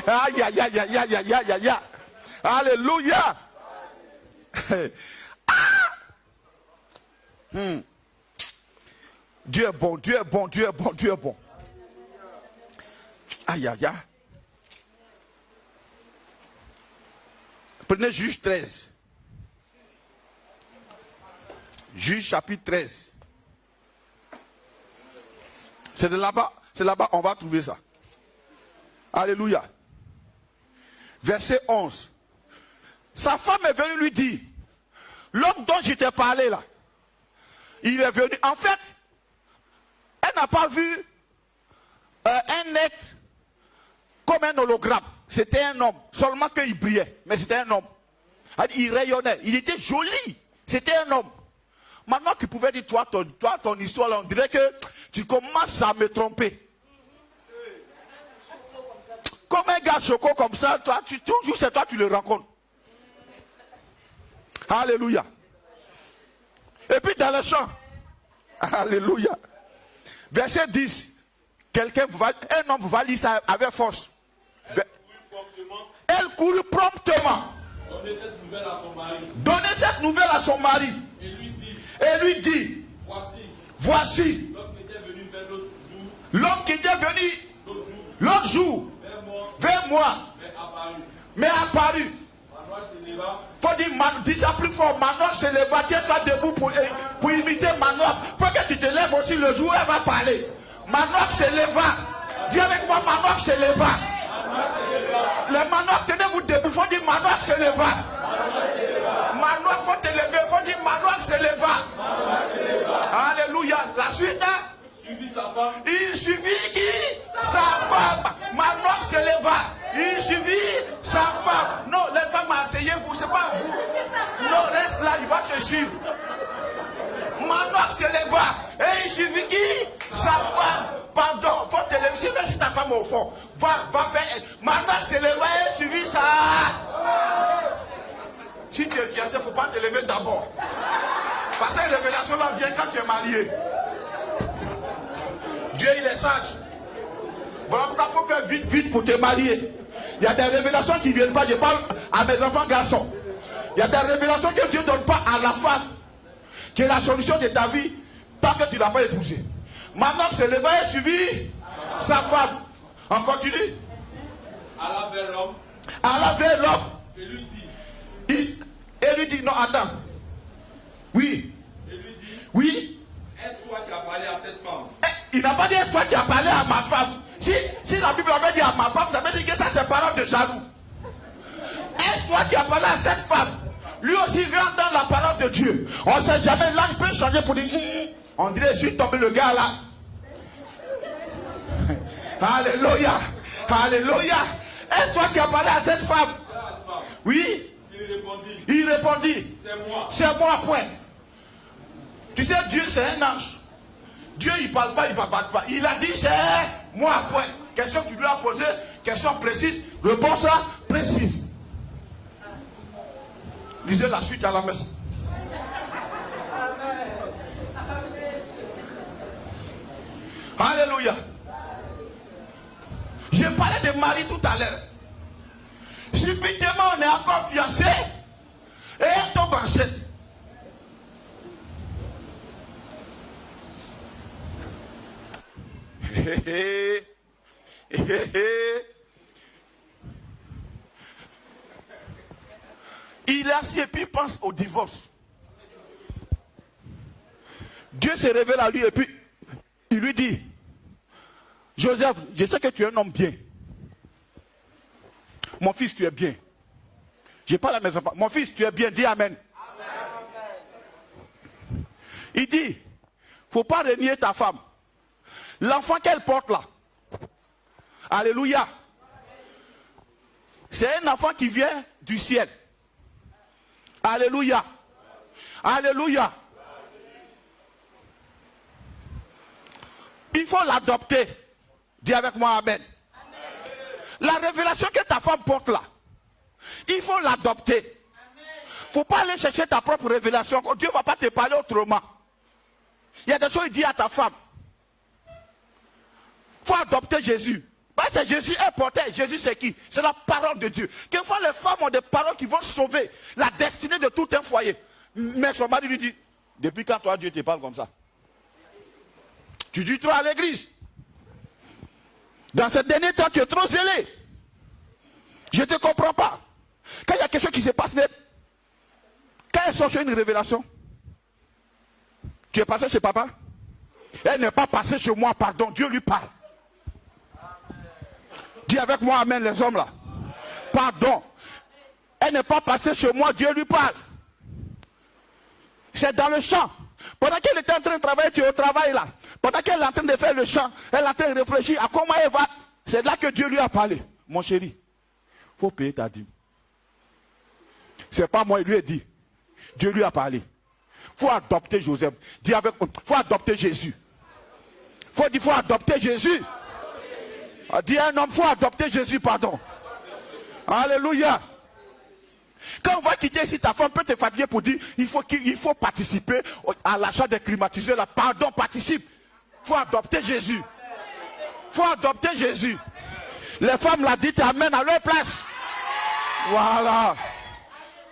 Aïe, aïe, aïe, aïe, aïe, aïe, aïe, aïe. Alléluia. Dieu est bon, Dieu est bon, Dieu est bon, Dieu est bon. Aïe, aïe, aïe. Prenez Juge 13. Juge chapitre 13. C'est de là-bas, on va trouver ça. Alléluia. Verset 11. Sa femme est venue lui dire, l'homme dont je t'ai parlé là, il est venu. En fait, elle n'a pas vu un être comme un hologramme. C'était un homme. Seulement qu'il brillait. Mais c'était un homme. Il rayonnait. Il était joli. C'était un homme. Maintenant qu'il pouvait dire, toi, ton histoire, là, on dirait que tu commences à me tromper. Comme un gars choco comme ça, toi, toujours c'est toi tu le rencontres. Alléluia. Et puis dans le champ. Alléluia. Verset 10. Un homme va lire ça avec force. Elle courut promptement. Donnez cette nouvelle à son mari. Donnez cette nouvelle à son mari. Et lui dit. Voici. L'homme qui était venu l'autre jour. Vers moi. Mais apparu. Faut dire, dis ça plus fort. Manoach se leva. Tiens-toi debout pour imiter Manoach. Faut que tu te lèves aussi le jour où elle va parler. Manoach se leva. Dis avec moi, Manoach se leva. Le Manoach, tenez-vous debout. Faut dire, Manoach se leva. Manoach, faut te lever. Faut dire, Manoach se leva. Alléluia. La suite, il suffit qui? Sa femme. Manoach se leva. Il suffit sa femme. Non, les femmes, asseyez-vous, c'est pas vous. Non, reste là, il va te suivre. Manoach se leva et il suffit qui? Sa femme. Pardon, faut te lever, même si ta femme est au fond. Va faire. Manoach se leva et il suffit ça. Si tu es fiancé, il ne faut pas te lever d'abord. Parce que la révélation là vient quand tu es marié. Dieu il est sage. Voilà pourquoi il faut faire vite pour te marier. Il y a des révélations qui ne viennent pas. Je parle à mes enfants garçons. Il y a des révélations que Dieu ne donne pas à la femme, qui est la solution de ta vie, tant que tu ne l'as pas épousée. Maintenant, c'est le va suivi sa femme. On continue. Allah vers l'homme. Allah vers l'homme. Et lui dit. Et lui dit, non, attends. Oui. Et lui dit. Oui. Est-ce toi qui as parlé à cette femme? Il n'a pas dit est-ce toi qui as parlé à ma femme. Si la Bible avait dit à ma femme, ça veut dire que ça c'est parole de jaloux. Est-ce toi qui as parlé à cette femme? Lui aussi rentre dans la parole de Dieu. On ne sait jamais, là il peut changer pour dire, on dirait je suis tombé le gars là. Alléluia. Alléluia. Est-ce toi qui as parlé à cette femme? Oui. Il répondit. C'est moi. C'est moi, point. Tu sais, Dieu c'est un ange. Dieu il ne parle pas, il ne parle pas. Il a dit c'est moi, point. Question que tu lui as posée, question précise, réponse précise. Lisez la suite à la messe. Alléluia. J'ai parlé de mari tout à l'heure. Subitement, on est encore fiancé et elle tombe enceinte. Il est assis et puis il pense au divorce. Dieu se révèle à lui et puis il lui dit, Joseph, je sais que tu es un homme bien. Mon fils, tu es bien. Je parle à mes enfants. Mon fils, tu es bien. Dis amen. Amen. Il dit, il ne faut pas renier ta femme. L'enfant qu'elle porte là. Alléluia. C'est un enfant qui vient du ciel. Alléluia. Alléluia. Il faut l'adopter. Dis avec moi amen. La révélation que ta femme porte là, il faut l'adopter. Il ne faut pas aller chercher ta propre révélation. Dieu ne va pas te parler autrement. Il y a des choses qu'il dit à ta femme. Il faut adopter Jésus. Parce que Jésus est porté. Jésus c'est qui? C'est la parole de Dieu. Quelquefois les femmes ont des paroles qui vont sauver la destinée de tout un foyer. Mais son mari lui dit, depuis quand toi Dieu te parle comme ça? Tu dis trop à l'église. Dans ce dernier temps, tu es trop zélé. Je ne te comprends pas. Quand il y a quelque chose qui se passe, quand elle sort une révélation, tu es passé chez papa? Elle n'est pas passée chez moi, pardon. Dieu lui parle. Dis avec moi, amen, les hommes là. Pardon. Elle n'est pas passée chez moi, Dieu lui parle. C'est dans le champ. Pendant qu'elle était en train de travailler, tu es au travail là. Pendant qu'elle est en train de faire le champ, elle est en train de réfléchir à comment elle va. C'est là que Dieu lui a parlé. Mon chéri, il faut payer ta dîme. C'est pas moi, il lui a dit. Dieu lui a parlé. Il faut adopter Joseph. Dis avec moi, il faut adopter Jésus. Il faut adopter Jésus. Dis à un homme, il faut adopter Jésus, pardon. Alléluia. Quand on va quitter ici, ta femme peut te fatiguer pour dire il faut participer à l'achat des climatiseurs. Là. Pardon, participe. Il faut adopter Jésus. Il faut adopter Jésus. Les femmes l'ont dit, amen à leur place. Voilà.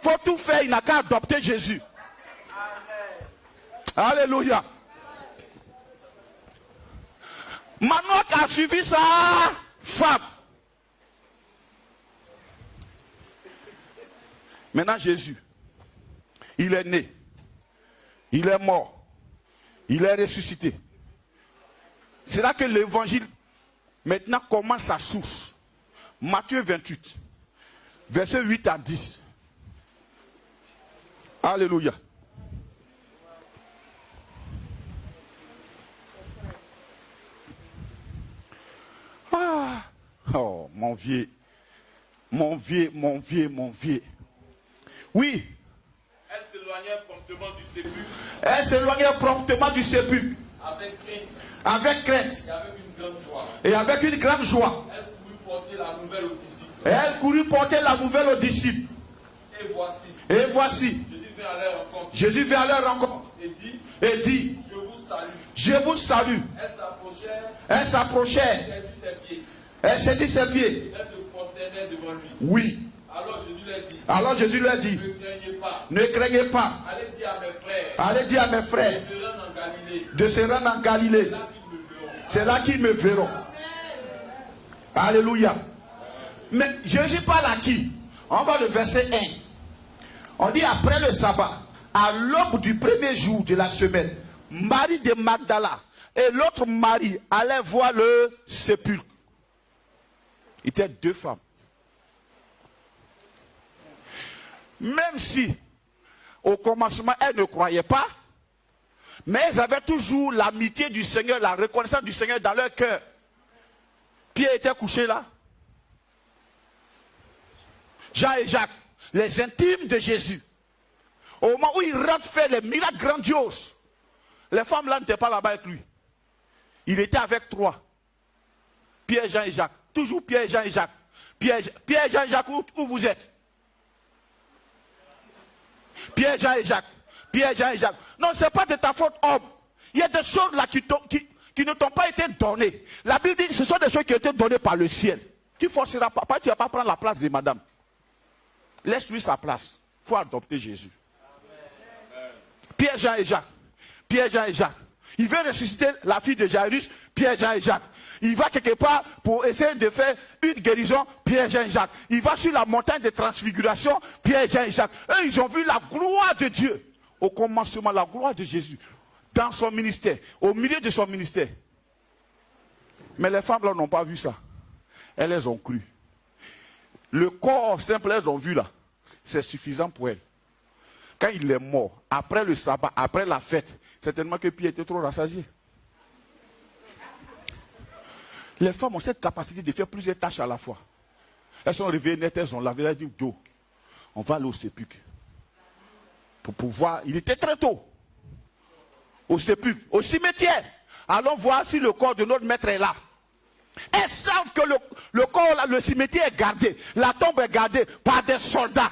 Il faut tout faire, il n'a qu'à adopter Jésus. Alléluia. Manoach a suivi sa femme. Maintenant Jésus, il est né, il est mort, il est ressuscité. C'est là que l'évangile maintenant commence à source. Matthieu 28, versets 8 à 10. Alléluia. Ah, oh, mon vieux. Oui. Elle s'éloignait promptement du sépulcre Elle s'éloignait promptement du sépulcre. avec crainte Avec crainte. et avec une grande joie. Et avec une grande joie. Elle courut porter la nouvelle aux disciples. Et elle courut porter la nouvelle aux disciples. Et voici, Et voici, Jésus vint à leur rencontre Jésus vint à leur rencontre et dit, et dit, je vous salue. je vous salue. Elle s'approchait, Elle s'approchait, saisit ses pieds. elle saisit ses pieds. Elle se prosternait devant lui. Oui. Alors Jésus leur dit, Alors Jésus leur dit, ne craignez pas. ne craignez pas. Allez dire à mes frères Allez dire à mes frères de se rendre en Galilée. de se rendre en Galilée. Là qu'ils me verront. C'est là qu'ils me verront. Alléluia. Mais Jésus parle à qui? On va le verset 1. On dit après le sabbat, à l'aube du premier jour de la semaine, Marie de Magdala et l'autre Marie allaient voir le sépulcre. Il était deux femmes. Même si au commencement elles ne croyaient pas, mais elles avaient toujours l'amitié du Seigneur, la reconnaissance du Seigneur dans leur cœur. Pierre était couché là. Jean et Jacques, les intimes de Jésus. Au moment où il rentre faire les miracles grandioses, les femmes là n'étaient pas là-bas avec lui. Il était avec trois. Pierre, Jean et Jacques. Toujours Pierre, Jean et Jacques. Pierre, Jean et Jacques, où vous êtes? Pierre, Jean et Jacques. Pierre, Jean et Jacques. Non, ce n'est pas de ta faute, homme. Il y a des choses là qui ne t'ont pas été données. La Bible dit que ce sont des choses qui ont été données par le ciel. Tu ne forceras pas, tu ne vas pas prendre la place de madame. Laisse-lui sa place. Il faut adopter Jésus. Amen. Pierre, Jean et Jacques. Pierre, Jean et Jacques. Il veut ressusciter la fille de Jairus, Pierre, Jean et Jacques. Il va quelque part pour essayer de faire une guérison, Pierre, Jean et Jacques. Il va sur la montagne de transfiguration, Pierre, Jean et Jacques. Eux, ils ont vu la gloire de Dieu. Au commencement, la gloire de Jésus. Dans son ministère, au milieu de son ministère. Mais les femmes là n'ont pas vu ça. Elles les ont cru. Le corps simple, elles ont vu là. C'est suffisant pour elles. Quand il est mort, après le sabbat, après la fête, certainement que Pierre était trop rassasié. Les femmes ont cette capacité de faire plusieurs tâches à la fois. Elles sont réveillées nettes, elles ont lavé, elles ont dit, go, on va aller au sépulcre. Pour pouvoir, il était très tôt. Au sépulcre, au cimetière. Allons voir si le corps de notre maître est là. Elles savent que le corps, là, le cimetière est gardé. La tombe est gardée par des soldats.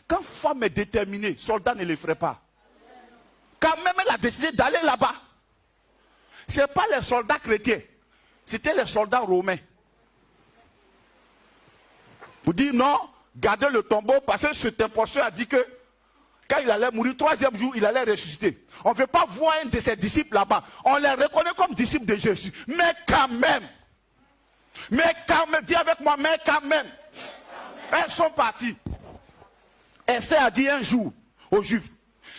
Quand femme est déterminée, soldat ne le ferait pas. Quand même elle a décidé d'aller là-bas. Ce n'est pas les soldats chrétiens. C'était les soldats romains. Vous dites non, gardez le tombeau parce que cet imposteur a dit que quand il allait mourir, troisième jour, il allait ressusciter. On ne veut pas voir un de ses disciples là-bas. On les reconnaît comme disciples de Jésus. Mais quand même, dis avec moi, mais quand même, elles sont parties. Esther a dit un jour aux Juifs,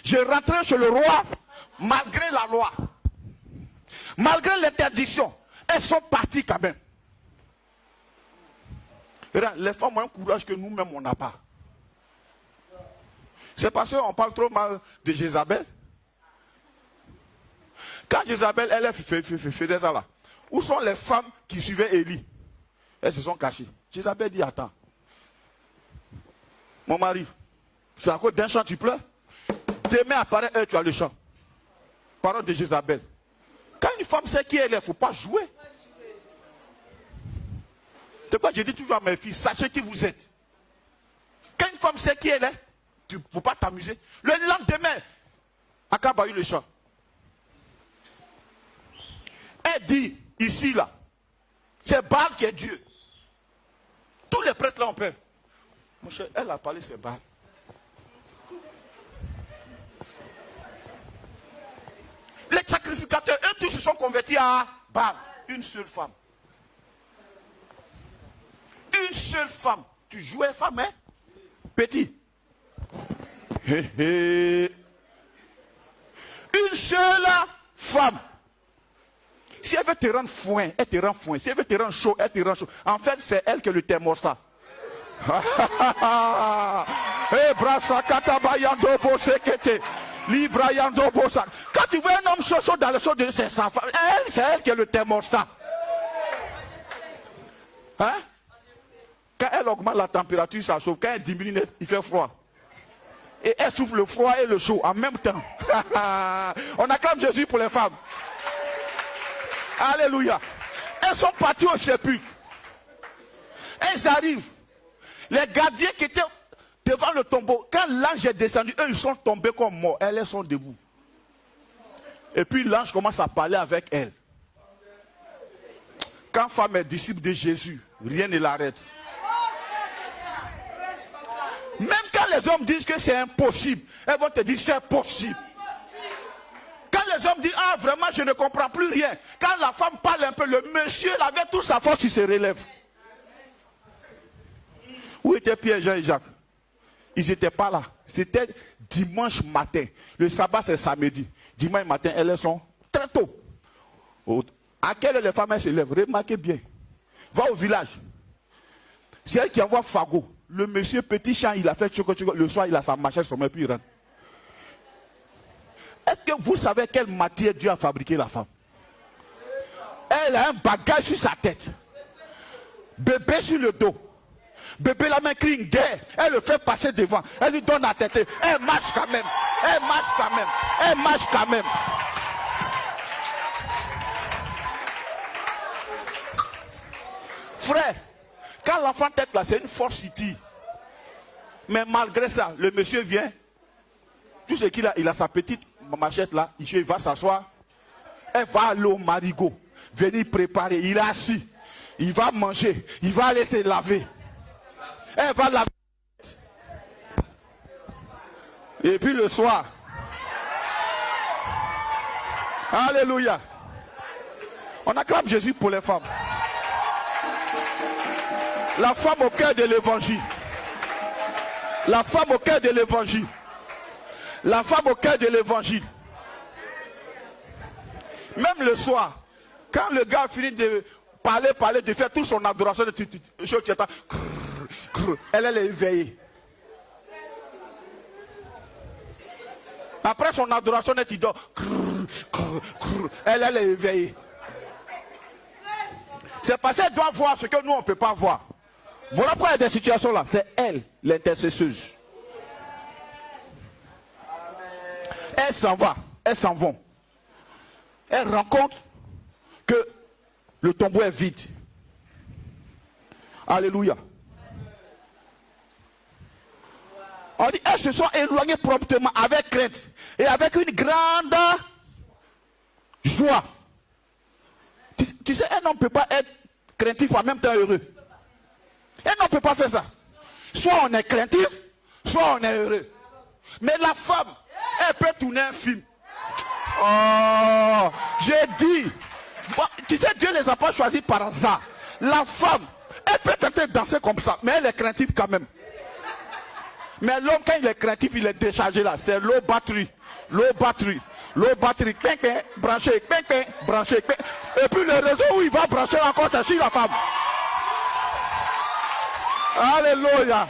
je rentrerai chez le roi malgré la loi, malgré l'interdiction. Elles sont parties quand même. Les femmes ont un courage que nous-mêmes on n'a pas. C'est parce qu'on parle trop mal de Jézabel. Quand Jézabel, elle fait ça là, où sont les femmes qui suivaient Élie? Elles se sont cachées. Jézabel dit, attends. Mon mari, c'est à cause d'un chant tu pleures? Demain apparaît, tu as le chant. Parole de Jézabel. Quand une femme sait qui elle est, il ne faut pas jouer. C'est quoi je dis toujours à mes filles, sachez qui vous êtes. Quand une femme sait qui elle est, tu ne faut pas t'amuser. Le lendemain, Akab a eu le chant. Elle dit, ici là, c'est Baal qui est Dieu. Tous les prêtres là ont peur. Mon cher, elle a parlé, c'est Baal. Les sacrificateurs, eux tous se sont convertis à Baal. Une seule femme. Une seule femme. Tu jouais femme, hein? Petit. Une seule femme. Si elle veut te rendre foin, elle te rend foin. Si elle veut te rendre chaud, elle te rend chaud. En fait, c'est elle qui est le thermostat. Quand tu vois un homme chaud dans les choses de c'est sa femme, c'est elle qui est le thermostat. Hein? Quand elle augmente la température, ça chauffe. Quand elle diminue, il fait froid. Et elle souffre le froid et le chaud en même temps. On acclame Jésus pour les femmes. Alléluia. Elles sont parties au sépulcre. Elles arrivent. Les gardiens qui étaient devant le tombeau, quand l'ange est descendu, eux ils sont tombés comme morts. Elles sont debout. Et puis l'ange commence à parler avec elles. Quand femme est disciple de Jésus, rien ne l'arrête. Même quand les hommes disent que c'est impossible, elles vont te dire c'est possible. Quand les hommes disent ah vraiment je ne comprends plus rien, quand la femme parle un peu, le monsieur avec toute sa force il se relève. Où étaient Pierre, Jean et Jacques? Ils n'étaient pas là. C'était dimanche matin. Le sabbat c'est samedi. Dimanche matin elles sont très tôt. À quelle heure les femmes se lèvent? Remarquez bien. Va au village. C'est elle qui envoie Fagot. Le monsieur petit champ, il a fait choco. Le soir, il a sa machette sur moi, puis il rentre. Est-ce que vous savez quelle matière Dieu a fabriqué la femme? Elle a un bagage sur sa tête. Bébé sur le dos. Bébé la main crie une guerre. Elle le fait passer devant. Elle lui donne la tête. Elle marche quand même. Elle marche quand même. Elle marche quand même. Frère, quand l'enfant tête là, c'est une force city. Mais malgré ça, le monsieur vient. Tout ce qu'il a, il a sa petite machette là. Il va s'asseoir. Elle va aller au marigot. Venir préparer. Il est assis. Il va manger. Il va aller se laver. Elle va laver. Et puis le soir. Alléluia. On acclame Jésus pour les femmes. La femme au cœur de l'évangile. La femme au cœur de l'évangile. La femme au cœur de l'évangile. Même le soir, quand le gars finit de parler, de faire toute son adoration, elle est éveillée. Après son adoration, elle dort. Elle est éveillée. C'est parce qu'elle doit voir ce que nous on ne peut pas voir. Voilà pourquoi il y a des situations là. C'est elle, l'intercesseuse. Elles s'en vont. Elles s'en vont. Elles rencontrent que le tombeau est vide. Alléluia. On dit, elles se sont éloignées promptement avec crainte et avec une grande joie. Tu sais, un homme ne peut pas être craintif en même temps heureux. Un homme ne peut pas faire ça. Soit on est craintif, soit on est heureux. Mais la femme, elle peut tourner un film. Oh, j'ai dit. Tu sais, Dieu ne les a pas choisis par hasard. La femme, elle peut tenter de danser comme ça, mais elle est craintive quand même. Mais l'homme, quand il est craintif, il est déchargé là. C'est low battery. Low battery. Low battery. Branché. Branché. Et puis le réseau où il va brancher encore, c'est sur la femme. Alléluia.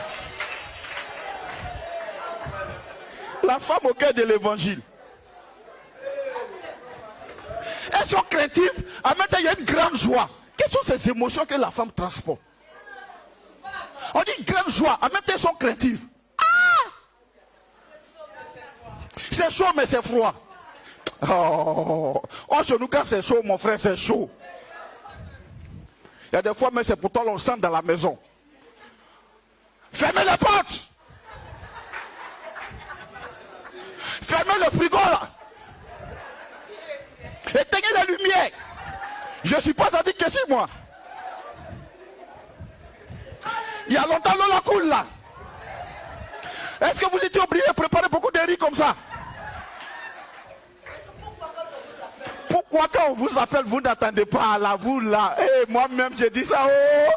La femme au cœur de l'évangile. Elles sont craintives. En même temps, il y a une grande joie. Quelles sont ces émotions que la femme transporte? On dit une grande joie. En même temps, elles sont craintives. Ah! C'est chaud, mais c'est froid. Oh, chez nous, quand c'est chaud, mon frère, c'est chaud. Il y a des fois, mais c'est pourtant on sent dans la maison. Fermez les portes. Fermez le frigo là. Éteignez la lumière. Je ne suis pas addict que si moi. Il y a longtemps l'eau la coule là. Est-ce que vous étiez obligé de préparer beaucoup de riz comme ça? Pourquoi quand on vous appelle, vous n'attendez pas là, vous là? Et moi-même j'ai dit ça. Oh.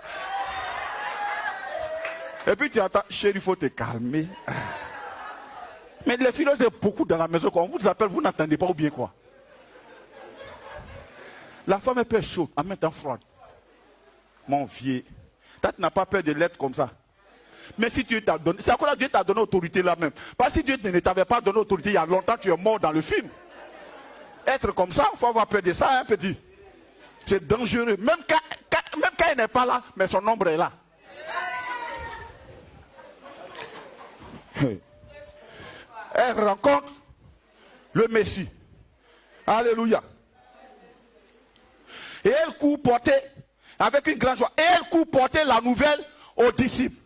Et puis tu attends, chérie, il faut te calmer. Mais les filles, c'est beaucoup dans la maison. Quand on vous appelle, vous n'attendez pas ou bien quoi? La femme est peu chaude, en même temps froide. Mon vieux, toi tu n'as pas peur de l'être comme ça. Mais si Dieu t'a donné, c'est à quoi là Dieu t'a donné autorité là même. Parce que si Dieu ne t'avait pas donné autorité, il y a longtemps tu es mort dans le film. Être comme ça, il faut avoir peur de ça, hein, petit. C'est dangereux. Même quand il n'est pas là, mais son ombre est là. Elle rencontre le Messie. Alléluia. Et elle court porter, avec une grande joie, et elle court porter la nouvelle aux disciples.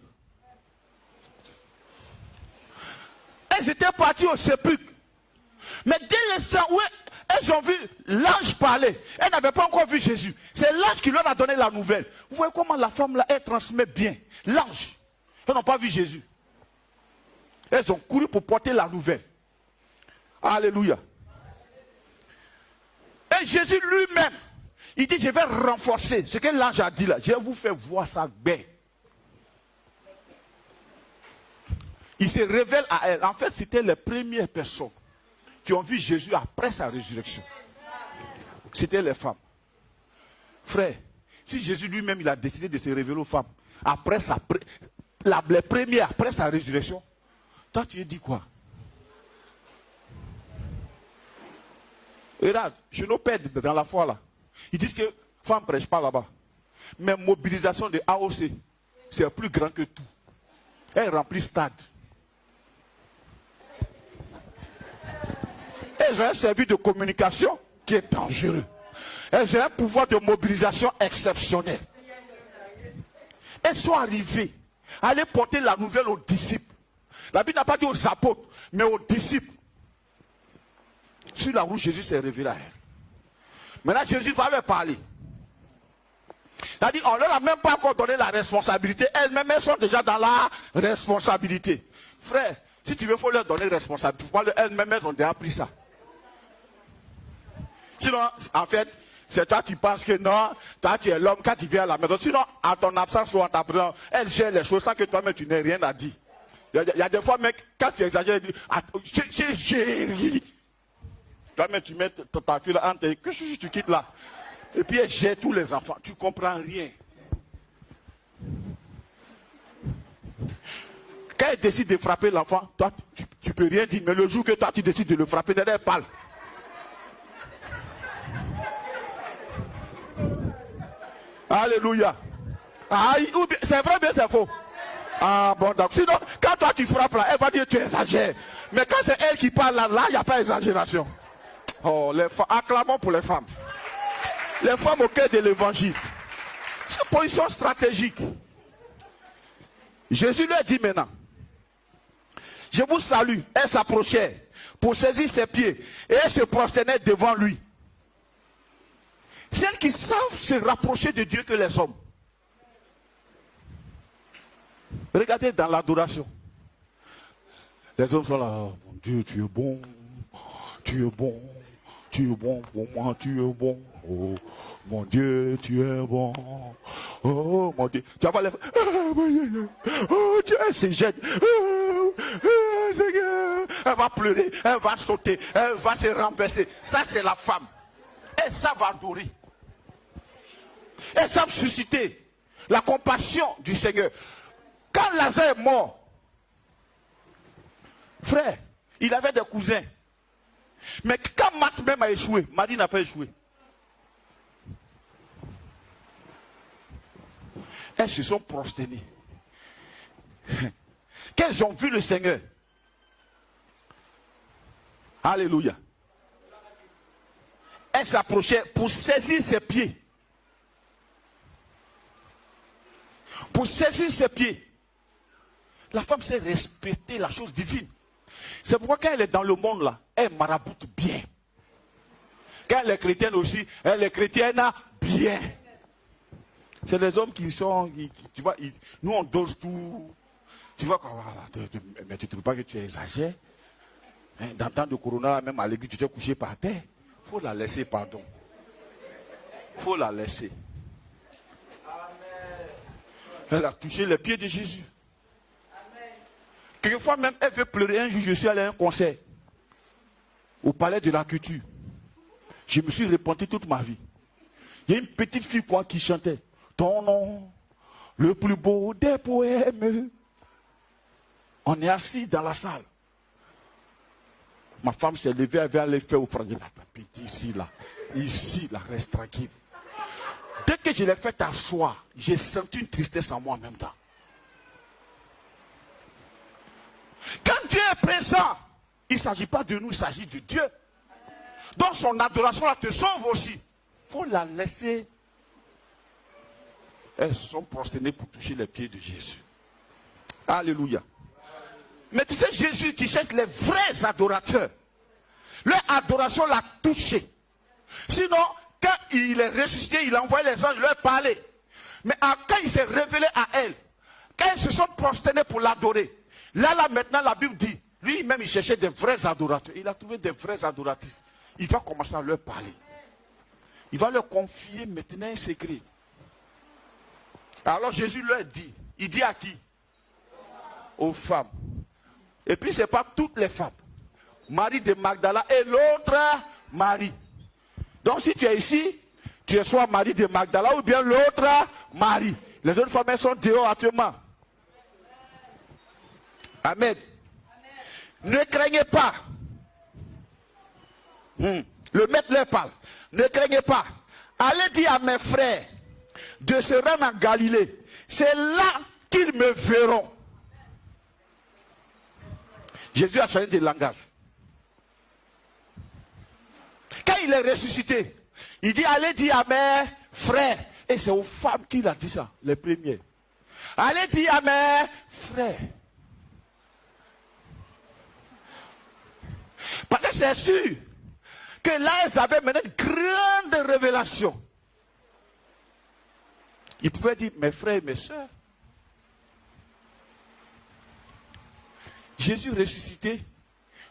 Elles étaient parties au sépulcre. Mais dès l'instant où elles ont vu l'ange parler, elles n'avaient pas encore vu Jésus. C'est l'ange qui leur a donné la nouvelle. Vous voyez comment la femme là, elle transmet bien. L'ange. Elles n'ont pas vu Jésus. Elles ont couru pour porter la nouvelle. Alléluia. Et Jésus lui-même, il dit, je vais renforcer ce que l'ange a dit là. Je vais vous faire voir sa baie. Il se révèle à elle. En fait, c'était les premières personnes qui ont vu Jésus après sa résurrection. C'était les femmes. Frère, si Jésus lui-même, il a décidé de se révéler aux femmes, après les premières, après sa résurrection, toi tu as dit quoi? Et regarde, chez nos pères dans la foi là, ils disent que femmes ne prêchent pas là-bas. Mais mobilisation de AOC, c'est plus grand que tout. Elle remplit stade. Elles ont un service de communication qui est dangereux. Elles ont un pouvoir de mobilisation exceptionnel. Elles sont arrivées à aller porter la nouvelle aux disciples. La Bible n'a pas dit aux apôtres, mais aux disciples. Sur la route, Jésus s'est révélé à elle. Maintenant, Jésus va leur parler. C'est-à-dire, on ne leur a même pas encore donné la responsabilité. Elles-mêmes, elles sont déjà dans la responsabilité. Frère, si tu veux, il faut leur donner responsabilité. Elles-mêmes, elles ont déjà pris ça. Sinon, en fait, c'est toi qui penses que non, toi tu es l'homme quand tu viens à la maison. Sinon, à ton absence ou en ta présence, elle gère les choses sans que toi-même tu n'aies rien à dire. Il y a des fois, mec, quand tu exagères, j'ai géré. Toi-même, tu mets ta fille là, tu quittes là. Et puis elle gère tous les enfants. Tu ne comprends rien. Quand elle décide de frapper l'enfant, toi, tu ne peux rien dire. Mais le jour que toi, tu décides de le frapper, elle parle. Alléluia. Ah, c'est vrai, bien c'est faux. Ah bon, donc sinon, quand toi tu frappes là, elle va dire tu exagères. Mais quand c'est elle qui parle là, il n'y a pas d'exagération. Oh, les femmes, acclamons pour les femmes. Les femmes au cœur de l'évangile. C'est une position stratégique. Jésus leur dit maintenant, je vous salue. Elle s'approchait pour saisir ses pieds et elle se prosternait devant lui. Celles qui savent se rapprocher de Dieu que les hommes. Regardez dans l'adoration. Les hommes sont là. Oh, mon Dieu, tu es bon. Tu es bon. Tu es bon pour moi. Tu es bon. Oh, mon Dieu, tu es bon. Oh, mon Dieu. Tu vas voir les femmes. Oh, Dieu, elle se jette. Oh, Seigneur. Elle va pleurer. Elle va sauter. Elle va se renverser. Ça, c'est la femme. Et ça va adorer. Elles savent susciter la compassion du Seigneur. Quand Lazare est mort, frère, il avait des cousins. Mais quand Marthe même a échoué, Marie n'a pas échoué. Elles se sont prosternées. Qu'elles ont vu le Seigneur. Alléluia. Elles s'approchaient pour saisir ses pieds. Pour saisir ses pieds. La femme sait respecter la chose divine. C'est pourquoi quand elle est dans le monde là, elle maraboute bien. Quand elle est chrétienne aussi, elle est chrétienne bien. C'est les hommes qui sont, tu vois, nous on dose tout. Tu vois, mais tu ne trouves pas que tu exagères? Dans le temps de Corona, même à l'église, tu t'es couché par terre. Il faut la laisser, pardon. Il faut la laisser. Elle a touché les pieds de Jésus. Quelquefois même, elle veut pleurer. Un jour, je suis allé à un concert au palais de la culture. Je me suis repenti toute ma vie. Il y a une petite fille qui chantait. Ton nom, le plus beau des poèmes. On est assis dans la salle. Ma femme s'est levée, elle veut aller faire au frère de la petite ici, là, reste tranquille. Dès que je l'ai fait asseoir, j'ai senti une tristesse en moi en même temps. Quand Dieu est présent, Il ne s'agit pas de nous, il s'agit de Dieu. Donc son adoration là te sauve aussi. Il faut la laisser. Elles se sont prosternées pour toucher les pieds de Jésus. Alléluia. Mais tu sais, Jésus qui cherche les vrais adorateurs, leur adoration l'a touché. Sinon, quand il est ressuscité, il a envoyé les anges leur parler. Mais quand il s'est révélé à elles, quand elles se sont prosternées pour l'adorer, là maintenant la Bible dit, lui-même il cherchait des vrais adorateurs. Il a trouvé des vraies adoratrices. Il va commencer à leur parler. Il va leur confier maintenant un secret. Alors Jésus leur dit, il dit à qui? Aux femmes. Et puis ce n'est pas toutes les femmes. Marie de Magdala et l'autre Marie. Donc si tu es ici, tu es soit Marie de Magdala ou bien l'autre Marie. Les autres femmes elles sont dehors actuellement. Amen. Ne craignez pas. Le maître leur parle. Ne craignez pas. Allez dire à mes frères de se rendre en Galilée. C'est là qu'ils me verront. Jésus a changé de langage. Quand il est ressuscité, il dit allez dire à mes frères. Et c'est aux femmes qu'il a dit ça, les premiers. Allez dire à mes frères. Parce que c'est sûr que là, elles avaient mené une grande révélation. Ils pouvaient dire, mes frères et mes soeurs. Jésus ressuscité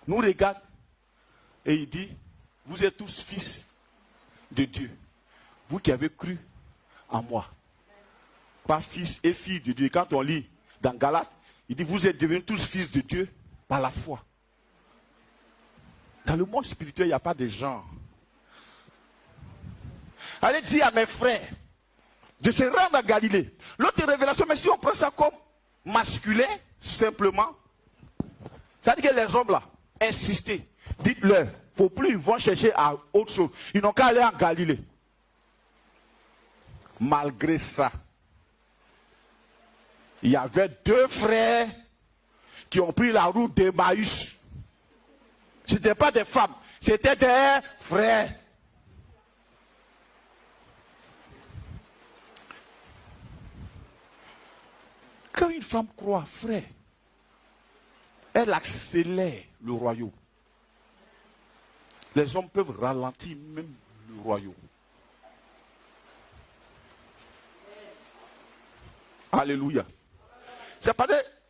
nous regarde et il dit, vous êtes tous fils de Dieu. Vous qui avez cru en moi. Pas fils et filles de Dieu. Quand on lit dans Galates, il dit, vous êtes devenus tous fils de Dieu par la foi. Dans le monde spirituel, il n'y a pas de genre. Allez dire à mes frères de se rendre à Galilée. L'autre révélation, mais si on prend ça comme masculin, simplement, ça veut dire que les hommes là, insistez, dites-leur, il ne faut plus, ils vont chercher à autre chose. Ils n'ont qu'à aller en Galilée. Malgré ça, il y avait deux frères qui ont pris la route d'Emmaüs. Ce n'étaient pas des femmes, c'était des frères. Quand une femme croit, frère, elle accélère le royaume. Les hommes peuvent ralentir même le royaume. Alléluia. C'est pas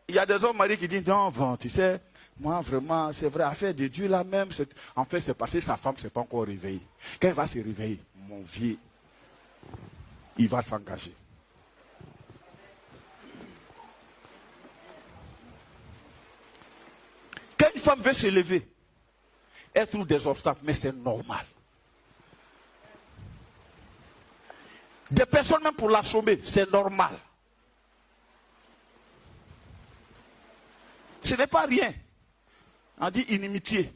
il y a des hommes mariés qui disent non, bon, tu sais, moi vraiment, c'est vrai, affaire de Dieu là même. En fait, c'est parce que sa femme ne s'est pas encore réveillée. Quand elle va se réveiller, mon vieux, il va s'engager. Quand une femme veut se lever, elle trouve des obstacles, mais c'est normal. Des personnes même pour l'assommer, c'est normal. Ce n'est pas rien. On dit inimitié.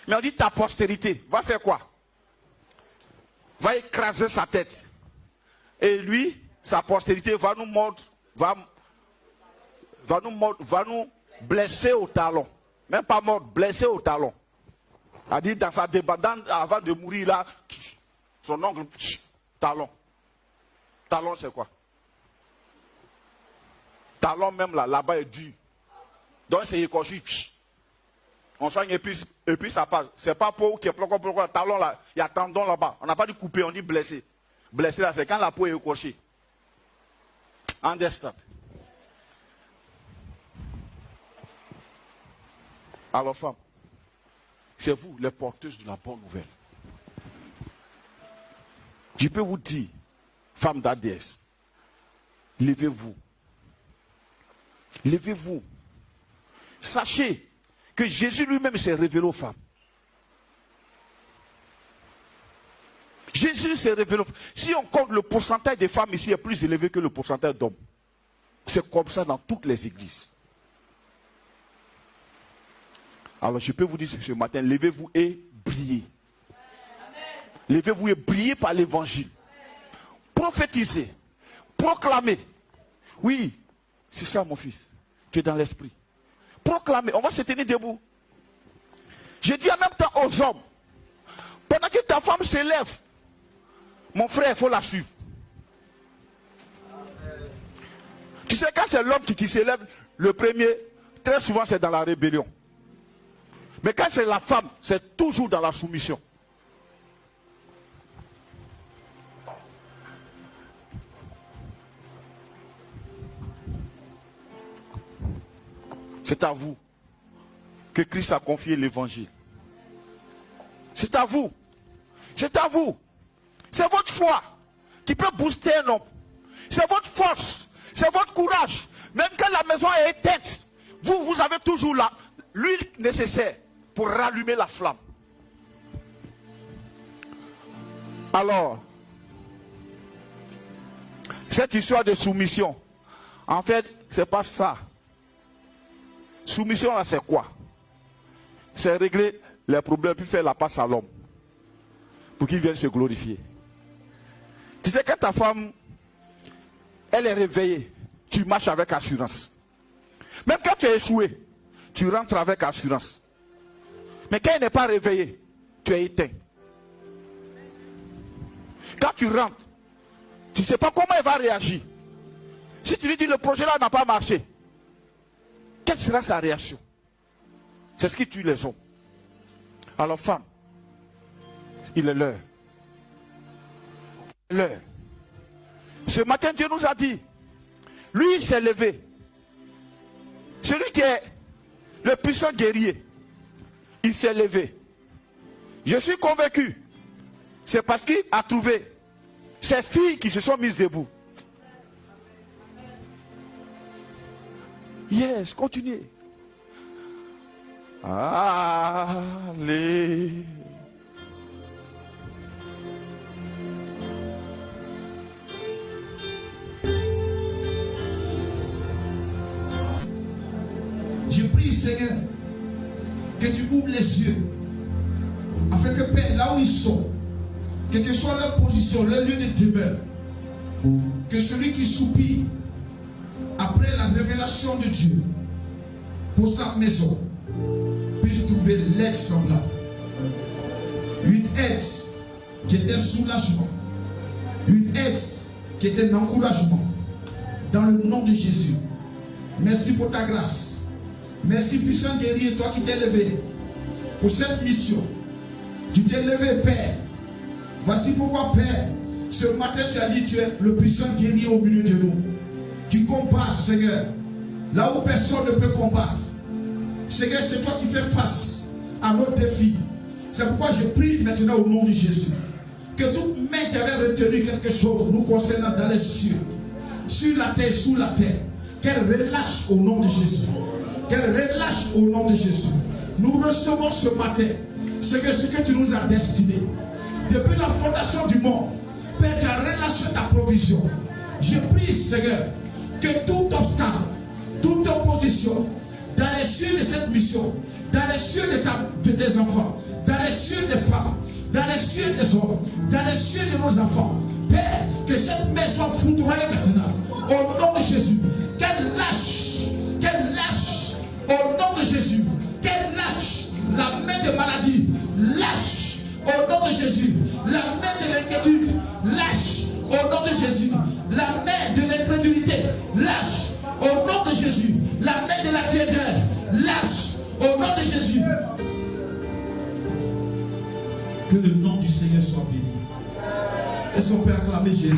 Mais on dit ta postérité. Va faire quoi? Va écraser sa tête. Et lui, sa postérité va nous mordre, va nous blesser au talon. Même pas mordre, blesser au talon. On dit dans sa débandade, avant de mourir là, son oncle, talon. Talon c'est quoi? Talon même là-bas est dur. Donc c'est écorché. On soigne et puis ça passe. C'est pas peau qui est pourquoi talon là, il y a tendon là-bas. On n'a pas dit couper, on dit blessé. Blessé là, c'est quand la peau est écorchée. Understand? Alors femme, c'est vous les porteuses de la bonne nouvelle. Je peux vous dire, femme d'ADS, levez-vous. Levez-vous. Sachez que Jésus lui-même s'est révélé aux femmes. Jésus s'est révélé aux femmes. Si on compte le pourcentage des femmes ici est plus élevé que le pourcentage d'hommes. C'est comme ça dans toutes les églises. Alors je peux vous dire ce matin, levez-vous et brillez. Levez-vous et brillez par l'évangile. Prophétisez. Proclamez. Oui, c'est ça mon fils. Tu es dans l'esprit. proclamer. On va se tenir debout. Je dis en même temps aux hommes, pendant que ta femme s'élève, mon frère, il faut la suivre. Tu sais, quand c'est l'homme qui s'élève, le premier, très souvent c'est dans la rébellion. Mais quand c'est la femme, c'est toujours dans la soumission. C'est à vous que Christ a confié l'évangile. C'est à vous. C'est à vous. C'est votre foi qui peut booster un homme. C'est votre force. C'est votre courage. Même quand la maison est éteinte, vous avez toujours l'huile nécessaire pour rallumer la flamme. Alors, cette histoire de soumission, en fait, c'est pas ça. Soumission là, c'est quoi? C'est régler les problèmes puis faire la passe à l'homme pour qu'il vienne se glorifier. Tu sais, quand ta femme, elle est réveillée, tu marches avec assurance. Même quand tu es échoué, tu rentres avec assurance. Mais quand elle n'est pas réveillée, tu es éteint. Quand tu rentres, tu ne sais pas comment elle va réagir. Si tu lui dis le projet là n'a pas marché, quelle sera sa réaction? C'est ce qui tue les hommes. Alors femme, il est l'heure. L'heure. Ce matin, Dieu nous a dit, lui il s'est levé. Celui qui est le puissant guerrier, il s'est levé. Je suis convaincu, c'est parce qu'il a trouvé ces filles qui se sont mises debout. Yes, continuez. Allez. Je prie, Seigneur, que tu ouvres les yeux, afin que, Père, là où ils sont, quelle que soit leur position, leur lieu de demeure, que celui qui soupire après la révélation de Dieu pour sa maison puisse trouver l'aide semblable. Une aide qui est un soulagement, une aide qui est un encouragement, dans le nom de Jésus. Merci pour ta grâce. Merci, puissant guerrier, toi qui t'es levé pour cette mission. Tu t'es levé, Père. Voici pourquoi, Père, ce matin tu as dit tu es le puissant guerrier au milieu de nous. Tu combats, Seigneur, là où personne ne peut combattre. Seigneur, c'est toi qui fais face à nos défis. C'est pourquoi je prie maintenant au nom de Jésus, que toute main qui avait retenu quelque chose nous concernant dans les cieux, sur la terre, sous la terre, qu'elle relâche au nom de Jésus. Qu'elle relâche au nom de Jésus. Nous recevons ce matin ce que tu nous as destiné. Depuis la fondation du monde, Père, tu as relâché ta provision. Je prie, Seigneur, que tout obstacle, toute opposition, dans les cieux de cette mission, dans les cieux de tes enfants, dans les cieux des femmes, dans les cieux des hommes, dans les cieux de nos enfants, Père, que cette main soit foudroyée maintenant, au nom de Jésus, qu'elle lâche, au nom de Jésus, qu'elle lâche la main de maladie, lâche au nom de Jésus, la main de l'inquiétude, lâche au nom de Jésus, la main de l'incrédulité, lâche au nom de Jésus, la main de la tiédeur, lâche au nom de Jésus. Que le nom du Seigneur soit béni. Et son Père acclamer Jésus.